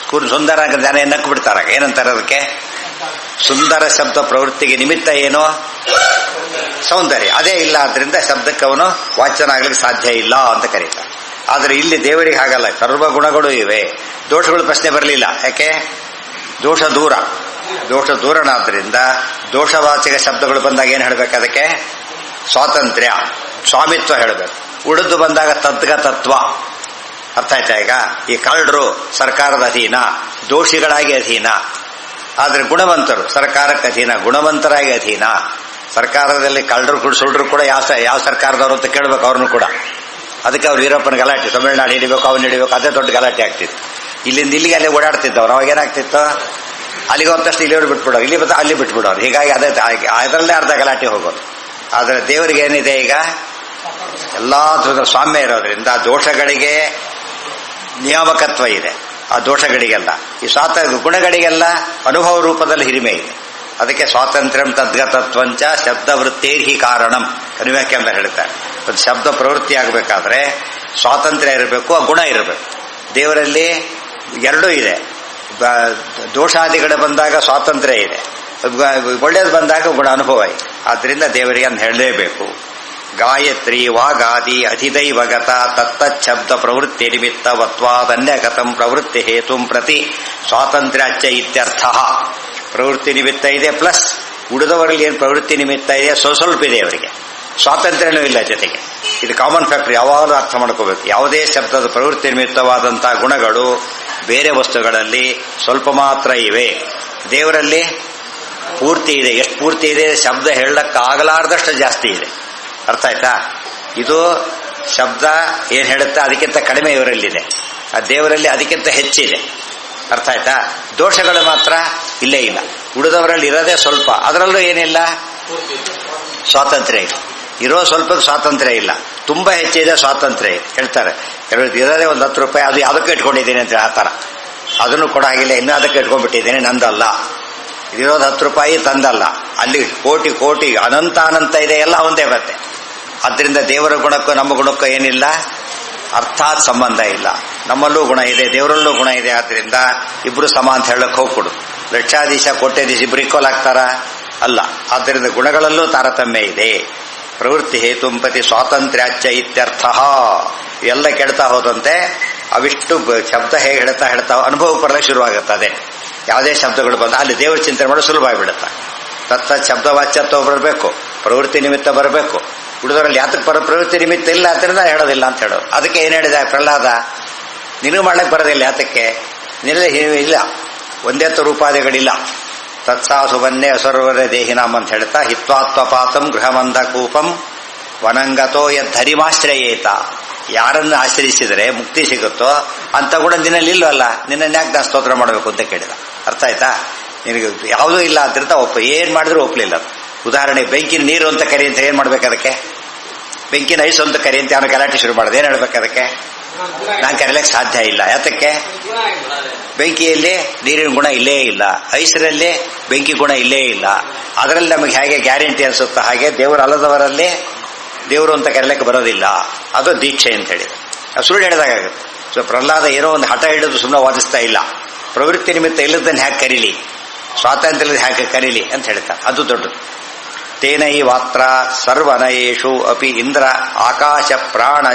ಸುಂದರ ಅಂತ ಜನ ನಕ್ಕು ಬಿಡ್ತಾರ. ಏನಂತಾರೆ ಅದಕ್ಕೆ? ಸುಂದರ ಶಬ್ದ ಪ್ರವೃತ್ತಿಗೆ ನಿಮಿತ್ತ ಏನು? ಸೌಂದರ್ಯ. ಅದೇ ಇಲ್ಲ ಆದ್ರಿಂದ ಶಬ್ದಕ್ಕೆ ಅವನು ವಾಚ್ಯನಾಗ್ಲಿಕ್ಕೆ ಸಾಧ್ಯ ಇಲ್ಲ ಅಂತ ಕರೀತಾರೆ. ಆದರೆ ಇಲ್ಲಿ ದೇವರಿಗೆ ಹಾಗಲ್ಲ, ಸರ್ವ ಗುಣಗಳು ಇವೆ. ದೋಷಗಳು ಪ್ರಶ್ನೆ ಬರಲಿಲ್ಲ. ಯಾಕೆ? ದೋಷ ದೂರನಾದ್ರಿಂದ ದೋಷವಾಚಕ ಶಬ್ದಗಳು ಬಂದಾಗ ಏನು ಹೇಳಬೇಕು? ಅದಕ್ಕೆ ಸ್ವಾತಂತ್ರ್ಯ, ಸ್ವಾಮಿತ್ವ ಹೇಳಬೇಕು. ಉಳಿದು ಬಂದಾಗ ತತ್ವ. ಅರ್ಥ ಆಯ್ತಾ? ಈಗ ಈ ಕಳ್ಳರು ಸರ್ಕಾರದ ಅಧೀನ, ದೋಷಿಗಳಾಗಿ ಅಧೀನ. ಆದರೆ ಗುಣವಂತರು ಸರ್ಕಾರಕ್ಕೆ ಅಧೀನ, ಗುಣವಂತರಾಗಿ ಅಧೀನ. ಸರ್ಕಾರದಲ್ಲಿ ಕಳ್ಳರು ಸುಳ್ಳರು ಕೂಡ ಯಾವ ಸರ್ಕಾರದವರು ಅಂತ ಕೇಳಬೇಕು ಅವ್ರನ್ನು ಕೂಡ. ಅದಕ್ಕೆ ಅವ್ರು ವೀರಪ್ಪನ ಗಲಾಟೆ, ತಮಿಳುನಾಡು ಹಿಡಿಬೇಕು, ಅವನು ಹಿಡಿಬೇಕು, ಅದೇ ದೊಡ್ಡ ಗಲಾಟೆ ಆಗ್ತಿತ್ತು. ಇಲ್ಲಿಂದ ಇಲ್ಲಿಗೆ ಅಲ್ಲೇ ಓಡಾಡ್ತಿದ್ದವ್ರು. ಅವಾಗ ಏನಾಗ್ತಿತ್ತು? ಅಲ್ಲಿಗೆ ಹೋದ ತಕ್ಷಣ ಇಲ್ಲಿ ಬಿಟ್ಬಿಡೋರು, ಇಲ್ಲಿ ಬಂದ ಅಲ್ಲಿ ಬಿಟ್ಬಿಡೋರು. ಹೀಗಾಗಿ ಅದರಲ್ಲೇ ಅರ್ಧ ಗಲಾಟೆ ಹೋಗೋದು. ಆದರೆ ದೇವರಿಗೆ ಏನಿದೆ? ಈಗ ಎಲ್ಲಾ ಸ್ವಾಮ್ಯ ಇರೋದ್ರಿಂದ ದೋಷಗಳಿಗೆ ನಿಯಾಮಕತ್ವ ಇದೆ. ಆ ದೋಷಗಳಿಗೆಲ್ಲ, ಈ ಗುಣಗಳಿಗೆಲ್ಲ ಅನುಭವ ರೂಪದಲ್ಲಿ ಹಿರಿಮೆ ಇದೆ. ಅದಕ್ಕೆ ಸ್ವಾತಂತ್ರ್ಯಂ ತದ್ಗತತ್ವಂಚ ಶಬ್ದವೃತ್ತೇರ್ಹಿ ಕಾರಣಂ ಕನಿವ್ಯಾಖ್ಯ ಅಂತ ಹೇಳ್ತಾರೆ. ಒಂದು ಶಬ್ದ ಪ್ರವೃತ್ತಿ ಆಗಬೇಕಾದ್ರೆ ಸ್ವಾತಂತ್ರ್ಯ ಇರಬೇಕು, ಆ ಗುಣ ಇರಬೇಕು. ದೇವರಲ್ಲಿ ಎರಡೂ ಇದೆ. ದೋಷಾದಿಗಳು ಬಂದಾಗ ಸ್ವಾತಂತ್ರ್ಯ ಇದೆ, ಒಳ್ಳೇದು ಬಂದಾಗ ಗುಣ ಅನುಭವ ಇದೆ. ಆದ್ದರಿಂದ ದೇವರಿಗೆ ಅಂತ ಹೇಳಲೇಬೇಕು. ಗಾಯತ್ರಿ ವಾಗಾದಿ ಅಧಿದೈವಗತ ತತ್ತಚ್ಛಬ್ದ ಪ್ರವೃತ್ತಿ ನಿಮಿತ್ತವತ್ವಾದನ್ಯಗತಂ ಪ್ರವೃತ್ತಿ ಹೇತುಂ ಪ್ರತಿ ಸ್ವಾತಂತ್ರ್ಯಾಚ ಇತ್ಯರ್ಥ. ಪ್ರವೃತ್ತಿ ನಿಮಿತ್ತ ಇದೆ, ಪ್ಲಸ್ ಉಳಿದವರಲ್ಲಿ ಏನು ಪ್ರವೃತ್ತಿ ನಿಮಿತ್ತ ಇದೆ ಸ್ವಲ್ಪ ಇದೆ. ಅವರಿಗೆ ಸ್ವಾತಂತ್ರ್ಯನೂ ಇಲ್ಲ ಜೊತೆಗೆ. ಇದು ಕಾಮನ್ ಫ್ಯಾಕ್ಟರ್, ಯಾವಾಗಲೂ ಅರ್ಥ ಮಾಡ್ಕೋಬೇಕು. ಯಾವುದೇ ಶಬ್ದದ ಪ್ರವೃತ್ತಿ ನಿಮಿತ್ತವಾದಂತಹ ಗುಣಗಳು ಬೇರೆ ವಸ್ತುಗಳಲ್ಲಿ ಸ್ವಲ್ಪ ಮಾತ್ರ ಇವೆ, ದೇವರಲ್ಲಿ ಪೂರ್ತಿ ಇದೆ. ಎಷ್ಟು ಪೂರ್ತಿ ಇದೆ? ಶಬ್ದ ಹೇಳಕ್ಕಾಗಲಾರ್ದಷ್ಟು ಜಾಸ್ತಿ ಇದೆ. ಅರ್ಥ ಆಯ್ತಾ? ಇದು ಶಬ್ದ ಏನು ಹೇಳುತ್ತೆ ಅದಕ್ಕಿಂತ ಕಡಿಮೆ ಇವರಲ್ಲಿದೆ, ಆ ದೇವರಲ್ಲಿ ಅದಕ್ಕಿಂತ ಹೆಚ್ಚಿದೆ. ಅರ್ಥ ಆಯ್ತಾ? ದೋಷಗಳು ಮಾತ್ರ ಇಲ್ಲೇ ಇಲ್ಲ. ಉಳಿದವರಲ್ಲಿ ಇರೋದೇ ಸ್ವಲ್ಪ, ಅದರಲ್ಲೂ ಏನಿಲ್ಲ ಸ್ವಾತಂತ್ರ್ಯ ಇಲ್ಲ. ಇರೋ ಸ್ವಲ್ಪಕ್ಕೆ ಸ್ವಾತಂತ್ರ್ಯ ಇಲ್ಲ, ತುಂಬಾ ಹೆಚ್ಚಿದೆ ಸ್ವಾತಂತ್ರ್ಯ ಇದೆ. ಹೇಳ್ತಾರೆ ಕೆಲವರು ಇರೋದೇ ಒಂದು 10 ರೂಪಾಯಿ, ಅದು ಯಾವುದಕ್ಕೆ ಇಟ್ಕೊಂಡಿದ್ದೀನಿ ಅಂತ. ಆ ಥರ ಅದನ್ನು ಕೂಡ ಆಗಿಲ್ಲ, ಇನ್ನೂ ಅದಕ್ಕೆ ಇಟ್ಕೊಂಡ್ಬಿಟ್ಟಿದ್ದೀನಿ, ನಂದಲ್ಲ. ಇರೋದು 10 ರೂಪಾಯಿ ತಂದಲ್ಲ, ಅಲ್ಲಿ ಕೋಟಿ ಕೋಟಿ ಅನಂತ ಇದೆ, ಎಲ್ಲ ಒಂದೇ ಬರುತ್ತೆ. ಆದ್ದರಿಂದ ದೇವರ ಗುಣಕ್ಕೂ ನಮ್ಮ ಗುಣಕ್ಕೂ ಏನಿಲ್ಲ, ಅರ್ಥಾತ್ ಸಂಬಂಧ ಇಲ್ಲ. ನಮ್ಮಲ್ಲೂ ಗುಣ ಇದೆ, ದೇವರಲ್ಲೂ ಗುಣ ಇದೆ. ಆದ್ದರಿಂದ ಇಬ್ರು ಸಮ ಅಂತ ಹೇಳಕ್ ಹೋಗ್ಕೊಡು. ಲಕ್ಷಾಧೀಶ ಕೋಟ್ಯಾಧೀಶ ಇಬ್ರು ಈಕ್ವಲ್ ಆಗ್ತಾರ? ಅಲ್ಲ. ಆದ್ದರಿಂದ ಗುಣಗಳಲ್ಲೂ ತಾರತಮ್ಯ ಇದೆ. ಪ್ರವೃತ್ತಿ ಹೇತುಂಪತಿ ಸ್ವಾತಂತ್ರ್ಯಾಚ ಇತ್ಯರ್ಥ. ಎಲ್ಲ ಕೆಡ್ತಾ ಹೋದಂತೆ ಅವಿಷ್ಟು ಶಬ್ದ ಹೇಗೆ ಹೇಳ್ತಾ ಅನುಭವ ಬರಲಿಕ್ಕೆ ಶುರುವಾಗುತ್ತದೆ. ಯಾವುದೇ ಶಬ್ದಗಳು ಬಂದ ಅಲ್ಲಿ ದೇವರ ಚಿಂತನೆ ಮಾಡೋದು ಸುಲಭ ಆಗಿಬಿಡುತ್ತೆ. ತತ್ತ ಶಬ್ದವಾಚ್ಯತ್ವ ಬರಬೇಕು, ಪ್ರವೃತ್ತಿ ನಿಮಿತ್ತ ಬರಬೇಕು. ಹುಡುಗರಲ್ಲಿ ಯಾತಕ್ಕೆ ಪ್ರವೃತ್ತಿ ನಿಮಿತ್ತ ಇಲ್ಲ ಅಂತ ಹೇಳೋದಿಲ್ಲ ಅಂತ ಹೇಳೋದು. ಅದಕ್ಕೆ ಏನು ಹೇಳಿದ ಪ್ರಹ್ಲಾದ? ನಿನಗೂ ಮಾಡ್ಲಿಕ್ಕೆ ಬರೋದಿಲ್ಲ. ಯಾತಕ್ಕೆ? ಇಲ್ಲ, ಒಂದೇ ರೂಪಾದಿಗಳಿಲ್ಲ. ತತ್ಸಾಸುವನ್ನೇ ಅಸುರವರ ದೇಹಿನಾಮ್ ಅಂತ ಹೇಳ್ತಾ ಹಿತ್ವಾತ್ವಪಾತಂ ಗೃಹಮಂದ ಕೂಪಂ ವನಂಗತೋ ಯದ್ಧರಿಮಾಶ್ರಯೇತ. ಯಾರನ್ನು ಆಶ್ರಯಿಸಿದರೆ ಮುಕ್ತಿ ಸಿಗುತ್ತೋ ಅಂತ ಕೂಡ ನಿನ್ನಲ್ಲಿ ಇಲ್ವಲ್ಲ, ನಿನ್ನನ್ನು ಯಾಕೆ ನಾನು ಸ್ತೋತ್ರ ಮಾಡಬೇಕು ಅಂತ ಕೇಳಿದ. ಅರ್ಥ ಆಯ್ತಾ? ನಿನಗೆ ಯಾವುದೂ ಇಲ್ಲ ಅಂತ ಏನ್ ಮಾಡಿದ್ರು ಒಪ್ಪಲಿಲ್ಲ. ಉದಾಹರಣೆ, ಬೆಂಕಿನ ನೀರು ಅಂತ ಕರಿ ಅಂತ ಏನ್ ಮಾಡ್ಬೇಕು? ಅದಕ್ಕೆ ಬೆಂಕಿನ ಐಸು ಅಂತ ಕರಿ ಅಂತ ಅವನು ಗಲಾಟೆ ಶುರು ಮಾಡೋದು. ಏನ್ ಹೇಳ್ಬೇಕು ಅದಕ್ಕೆ? ನಾನು ಕರೀಲಿಕ್ಕೆ ಸಾಧ್ಯ ಇಲ್ಲ. ಯಾತಕ್ಕೆ? ಬೆಂಕಿಯಲ್ಲಿ ನೀರಿನ ಗುಣ ಇಲ್ಲೇ ಇಲ್ಲ, ಐಸರಲ್ಲಿ ಬೆಂಕಿ ಗುಣ ಇಲ್ಲೇ ಇಲ್ಲ. ಅದರಲ್ಲಿ ನಮಗೆ ಹೇಗೆ ಗ್ಯಾರಂಟಿ ಅನಿಸುತ್ತೋ ಹಾಗೆ ದೇವರು ಅಲ್ಲದವರಲ್ಲಿ ದೇವರು ಅಂತ ಕರೀಲಿಕ್ಕೆ ಬರೋದಿಲ್ಲ. ಅದು ದೀಕ್ಷೆ ಅಂತ ಹೇಳಿ ಸುಳ್ಳು ಹೇಳಿದಾಗುತ್ತೆ. ಸೊ ಪ್ರಹ್ಲಾದ ಏನೋ ಒಂದು ಹಠ ಹಿಡಿದು ಸುಮ್ಮನೆ ವಾದಿಸ್ತಾ ಇಲ್ಲ. ಪ್ರವೃತ್ತಿ ನಿಮಿತ್ತ ಇಲ್ಲದನ್ನು ಹ್ಯಾಕೆ ಕರೀಲಿ, ಸ್ವಾತಂತ್ರ್ಯದ ಹ್ಯಾಕೆ ಕರೀಲಿ ಅಂತ ಹೇಳ್ತಾರೆ. ಅದು ದೊಡ್ಡದು. ತೇನೈ ವಾತ್ರ ಸರ್ವನಯೇಷು ಅಪಿ ಇಂದ್ರ ಆಕಾಶ ಪ್ರಾಣ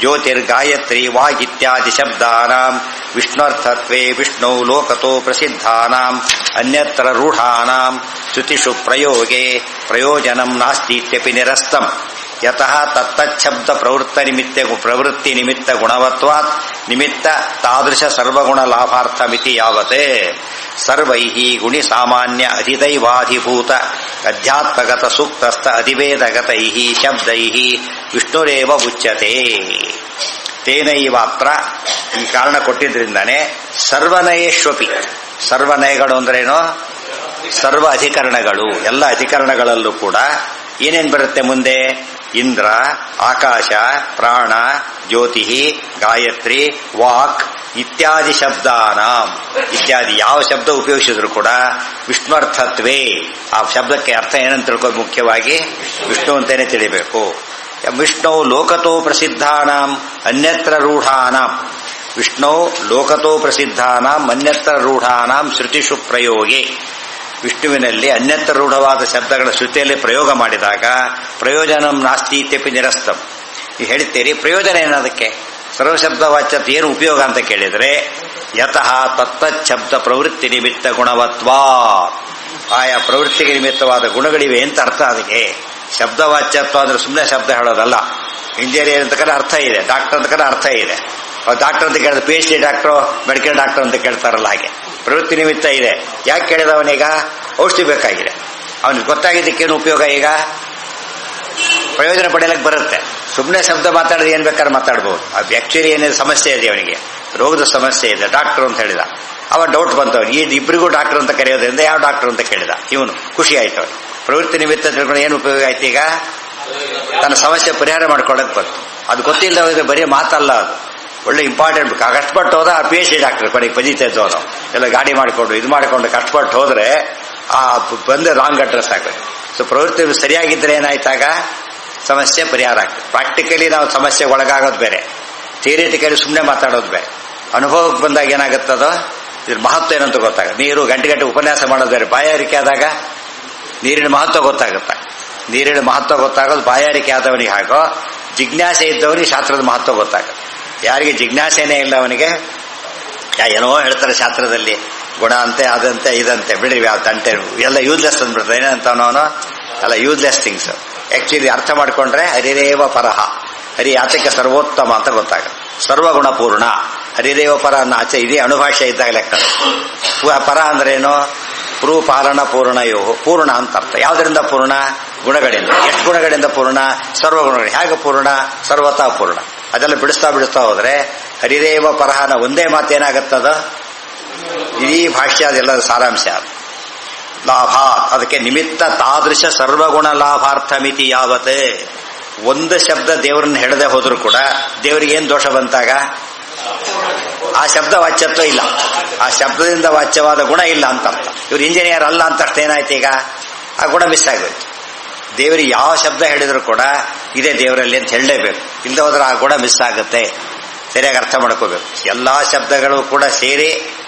ಜ್ಯೋತಿರ್ಗಾಯತ್ರಿ ವಾಗಿತ್ಯಾದಿ ಶಬ್ದಾನಾಂ ವಿಷ್ಣರ್ಥತ್ವೇ ವಿಷ್ಣು ಲೋಕತೋ ಪ್ರಸಿದ್ಧಾನಾಂ ಅನ್ಯತ್ರ ರೂಢಾನಾಂ ಶ್ರುತಿಷು ಪ್ರಯೋಗೆ ಪ್ರಯೋಜನಂ ನಾಸ್ತೀತ್ಯಪಿ ನಿರಸ್ತಂ ಯತಃ ತತ್ತಚ್ಛಬ್ದ ಪ್ರವೃತ್ತಿ ನಿಮಿತ್ತ ಗುಣವತ್ವಾತ್ ನಿಮಿತ್ತ ತಾದೃಶ ಸರ್ವಗುಣ ಲಾಭಾರ್ಥಮಿತಿ ಯಾವತೆ ಸರ್ವೈಃ ಗುಣಿ ಸಾಮಾನ್ಯ ಅಧಿದೈವಾಧಿಭೂತ ಅಧ್ಯಾತ್ಮಗತ ಸೂಕ್ತಸ್ಥ ಅಧಿವೇದಗತೈಃ ಶಬ್ದೈಃ ವಿಷ್ಣುರೇವ ಉಚ್ಯತೆ. ತೇನೈವಾತ್ರ ಈ ಕಾರಣ ಕೊಟ್ಟಿದ್ರಿಂದಾನೆ ಸರ್ವನಯೇಶ್ವಪಿ. ಸರ್ವನಯಗಳು ಅಂದ್ರೇನು? ಸರ್ವ ಅಧಿಕರಣಗಳು. ಎಲ್ಲ ಅಧಿಕರಣಗಳಲ್ಲೂ ಕೂಡ ಏನೇನು ಬರುತ್ತೆ ಮುಂದೆ? ಇಂದ್ರ, ಆಕಾಶ, ಪ್ರಾಣ, ಜ್ಯೋತಿ, ಗಾಯತ್ರಿ, ವಾಕ್ ಇತ್ಯಾದಿ ಶಬ್ದಾನಾಂ. ಇತ್ಯಾದಿ ಯಾವ ಶಬ್ದ ಉಪಯೋಗಿಸಿದ್ರು ಕೂಡ ವಿಷ್ಣುರ್ಥತ್ವೇ. ಆ ಶಬ್ದಕ್ಕೆ ಅರ್ಥ ಏನಂತ ತಿಳ್ಕೊಂಡು ಮುಖ್ಯವಾಗಿ ವಿಷ್ಣು ಅಂತಲೇ ತಿಳಿಬೇಕು. ವಿಷ್ಣು ಲೋಕತೋ ಪ್ರಸಿದ್ಧಾನಾಂ ಅನ್ಯತ್ರ ರೂಢಾನಾಂ. ವಿಷ್ಣು ಲೋಕತೋ ಪ್ರಸಿದ್ಧಾನಾಂ ಅನ್ಯತ್ರ ರೂಢಾನಾಂ ಶ್ರುತಿಷು ಪ್ರಯೋಗೆ. ವಿಷ್ಣುವಿನಲ್ಲಿ ಅನ್ಯತ್ರ ರೂಢವಾದ ಶಬ್ದಗಳ ಶ್ರುತಿಯಲ್ಲಿ ಪ್ರಯೋಗ ಮಾಡಿದಾಗ ಪ್ರಯೋಜನಂ ನಾಸ್ತಿ ಇತ್ಯಪಿ ನಿರಸ್ತಂ. ನೀವು ಹೇಳ್ತೀರಿ ಪ್ರಯೋಜನ ಏನದಕ್ಕೆ? ಸರ್ವಶಬ್ದವಾಚ್ಯತೆ ಏನು ಉಪಯೋಗ ಅಂತ ಕೇಳಿದರೆ ಯತಃ ತತ್ತಚ್ಛಬ್ದ ಪ್ರವೃತ್ತಿ ನಿಮಿತ್ತ ಗುಣವತ್ವಾ, ಆಯಾ ಪ್ರವೃತ್ತಿಗೆ ನಿಮಿತ್ತವಾದ ಗುಣಗಳಿವೆ ಅಂತ ಅರ್ಥ. ಅದಕ್ಕೆ ಶಬ್ದವಾಚ್ಯತ್ವ ಅಂದ್ರೆ ಸುಮ್ಮನೆ ಶಬ್ದ ಹೇಳೋದಲ್ಲ. ಇಂಜಿನಿಯರ್ ಅಂತ ಕಡೆ ಅರ್ಥ ಇದೆ, ಡಾಕ್ಟರ್ ಅಂತ ಕಡೆ ಅರ್ಥ ಇದೆ. ಡಾಕ್ಟರ್ ಅಂತ ಕೇಳಿದ್ರೆ P H D doctor, medical doctor ಅಂತ ಕೇಳ್ತಾರಲ್ಲ, ಹಾಗೆ ಪ್ರವೃತ್ತಿ ನಿಮಿತ್ತ ಇದೆ. ಯಾಕೆ ಕೇಳಿದವನೀಗ? ಔಷಧಿ ಬೇಕಾಗಿದೆ. ಅವನಿಗೆ ಗೊತ್ತಾಗಿದ್ದಕ್ಕೇನು ಉಪಯೋಗ? ಈಗ ಪ್ರಯೋಜನ ಪಡೆಯಲಿಕ್ಕೆ ಬರುತ್ತೆ. ಸುಮ್ಮನೆ ಶಬ್ದ ಮಾತಾಡಿದ್ರೆ ಏನು ಬೇಕಾದ್ರೆ ಮಾತಾಡ್ಬೋದು. ಅದು ಆ್ಯಕ್ಚುಲಿ ಏನಿದೆ ಸಮಸ್ಯೆ ಇದೆ, ಅವನಿಗೆ ರೋಗದ ಸಮಸ್ಯೆ ಇದೆ, ಡಾಕ್ಟರ್ ಅಂತ ಹೇಳಿದ. ಅವ ಡೌಟ್ ಬಂತು ಅವ್ರಿಗೆ, ಈ ಇಬ್ಬರಿಗೂ ಡಾಕ್ಟರ್ ಅಂತ ಕರೆಯೋದ್ರಿಂದ ಯಾವ ಡಾಕ್ಟರ್ ಅಂತ ಕೇಳಿದ. ಇವನು ಖುಷಿ ಆಯ್ತು. ಅವನು ಪ್ರವೃತ್ತಿ ನಿಮಿತ್ತ ತಿಳ್ಕೊಂಡು ಏನು ಉಪಯೋಗ ಆಯ್ತು? ಈಗ ತನ್ನ ಸಮಸ್ಯೆ ಪರಿಹಾರ ಮಾಡ್ಕೊಳ್ಳೋಕೆ ಬಂತು. ಅದು ಗೊತ್ತಿಲ್ಲದ ಬರೀ ಮಾತಲ್ಲ, ಅದು ಒಳ್ಳೆ ಇಂಪಾರ್ಟೆಂಟ್. ಕಷ್ಟಪಟ್ಟು ಹೋದ ಆ ಪಿ ಎಚ್ ಡಿ ಡಾಕ್ಟರ್ ಕೊನೆಗೆ ಪಜಿತೈತು. ಅವನು ಎಲ್ಲ ಗಾಡಿ ಮಾಡಿಕೊಂಡು ಇದು ಮಾಡಿಕೊಂಡು ಕಷ್ಟಪಟ್ಟು ಹೋದ್ರೆ ಆ ಬಂದು ರಾಂಗ್ ಅಡ್ರೆಸ್ ಆಗುತ್ತೆ. ಸೊ ಪ್ರವೃತ್ತಿ ಸರಿಯಾಗಿದ್ದರೆ ಏನಾಯ್ತಾಗ ಸಮಸ್ಯೆ ಪರಿಹಾರ ಆಗ್ತದೆ. ಪ್ರಾಕ್ಟಿಕಲಿ ನಾವು ಸಮಸ್ಯೆಗೆ ಒಳಗಾಗೋದು ಬೇರೆ, ಥಿಯರಿಟಿಕಲಿ ಸುಮ್ಮನೆ ಮಾತಾಡೋದು ಬೇರೆ. ಅನುಭವಕ್ಕೆ ಬಂದಾಗ ಏನಾಗುತ್ತದೋ ಇದ್ರ ಮಹತ್ವ ಏನಂತ ಗೊತ್ತಾಗುತ್ತೆ. ನೀರು ಗಂಟೆ ಗಂಟೆ ಉಪನ್ಯಾಸ ಮಾಡೋದು ಬೇರೆ. ಬಾಯಾರಿಕೆ ಆದಾಗ ನೀರಿನ ಮಹತ್ವ ಗೊತ್ತಾಗುತ್ತೆ. ನೀರಿನ ಮಹತ್ವ ಗೊತ್ತಾಗೋದು ಬಾಯಾರಿಕೆ ಆದವನಿಗೆ ಹಾಗೋ, ಜಿಜ್ಞಾಸೆ ಇದ್ದವನಿಗೆ ಶಾಸ್ತ್ರದ ಮಹತ್ವ ಗೊತ್ತಾಗುತ್ತೆ. ಯಾರಿಗೆ ಜಿಜ್ಞಾಸೆನೇ ಇಲ್ಲ ಅವನಿಗೆ ಏನೋ ಹೇಳ್ತಾರೆ ಶಾಸ್ತ್ರದಲ್ಲಿ, ಗುಣ ಅಂತೆ ಅದಂತೆ ಇದಂತೆ ಬಿಡಿ ದಂಟೆ ಎಲ್ಲ ಯೂಸ್ಲೆಸ್ ಅಂದ್ಬಿಡ್ತಾರೆ. ಏನಂತವನವನು ಅಲ್ಲ, ಯೂಸ್ಲೆಸ್ ಥಿಂಗ್ಸ್. ಆಕ್ಚುಲಿ ಅರ್ಥ ಮಾಡ್ಕೊಂಡ್ರೆ ಹರಿರೇವ ಪರಹ, ಹರಿ ಆಚೆಗೆ ಸರ್ವೋತ್ತಮ ಅಂತ ಗೊತ್ತಾಗುತ್ತೆ. ಸರ್ವಗುಣ ಪೂರ್ಣ ಹರಿದೇವ ಪರ ಅನ್ನೋ ಆಚೆ ಇದೇ ಅಣುಭಾಷೆ ಇದ್ದಾಗ ಲೆಕ್ಕ. ಪರ ಅಂದ್ರೇನು? ಪಾಲನ ಪೂರ್ಣಯೋ, ಪೂರ್ಣ ಅಂತ ಅರ್ಥ. ಯಾವುದರಿಂದ ಪೂರ್ಣ? ಗುಣಗಳಿಂದ. ಎಷ್ಟು ಗುಣಗಳಿಂದ ಪೂರ್ಣ? ಸರ್ವಗುಣಗಳು. ಹೇಗೆ ಪೂರ್ಣ? ಸರ್ವತಾ ಪೂರ್ಣ. ಅದೆಲ್ಲ ಬಿಡಿಸ್ತಾ ಹೋದ್ರೆ ಹರಿದೇವ ಪರಹನ ಒಂದೇ ಮಾತೇನಾಗತ್ತದ? ಇಡೀ ಭಾಷ್ಯ ಅದೆಲ್ಲದ ಸಾರಾಂಶ. ಲಾಭ ಅದಕ್ಕೆ ನಿಮಿತ್ತ ತಾದೃಶ ಸರ್ವಗುಣ ಲಾಭಾರ್ಥಮಿತಿ ಯಾವತ್ತೇ. ಒಂದು ಶಬ್ದ ದೇವರನ್ನ ಹೇಳದೆ ಹೋದ್ರೂ ಕೂಡ ದೇವರಿಗೇನು ದೋಷ ಬಂತಾಗ? ಆ ಶಬ್ದ ವಾಚ್ಯತ್ವ ಇಲ್ಲ, ಆ ಶಬ್ದದಿಂದ ವಾಚ್ಯವಾದ ಗುಣ ಇಲ್ಲ ಅಂತ ಅರ್ಥ. ಇವ್ರು ಇಂಜಿನಿಯರ್ ಅಲ್ಲ ಅಂತ ಅರ್ಥ. ಏನಾಯ್ತು ಈಗ? ಆ ಗುಣ ಮಿಸ್ ಆಗೋಯ್ತು. ದೇವರಿಗೆ ಯಾವ ಶಬ್ದ ಹೇಳಿದ್ರು ಕೂಡ ಇದೇ ದೇವರಲ್ಲಿ ಅಂತ ಹೇಳಲೇಬೇಕು. ಇಲ್ಲದೆ ಹೋದ್ರೆ ಆ ಗುಣ ಮಿಸ್ ಆಗುತ್ತೆ. ಸರಿಯಾಗಿ ಅರ್ಥ ಮಾಡ್ಕೋಬೇಕು. ಎಲ್ಲಾ ಶಬ್ದಗಳು ಕೂಡ ಸೇರಿ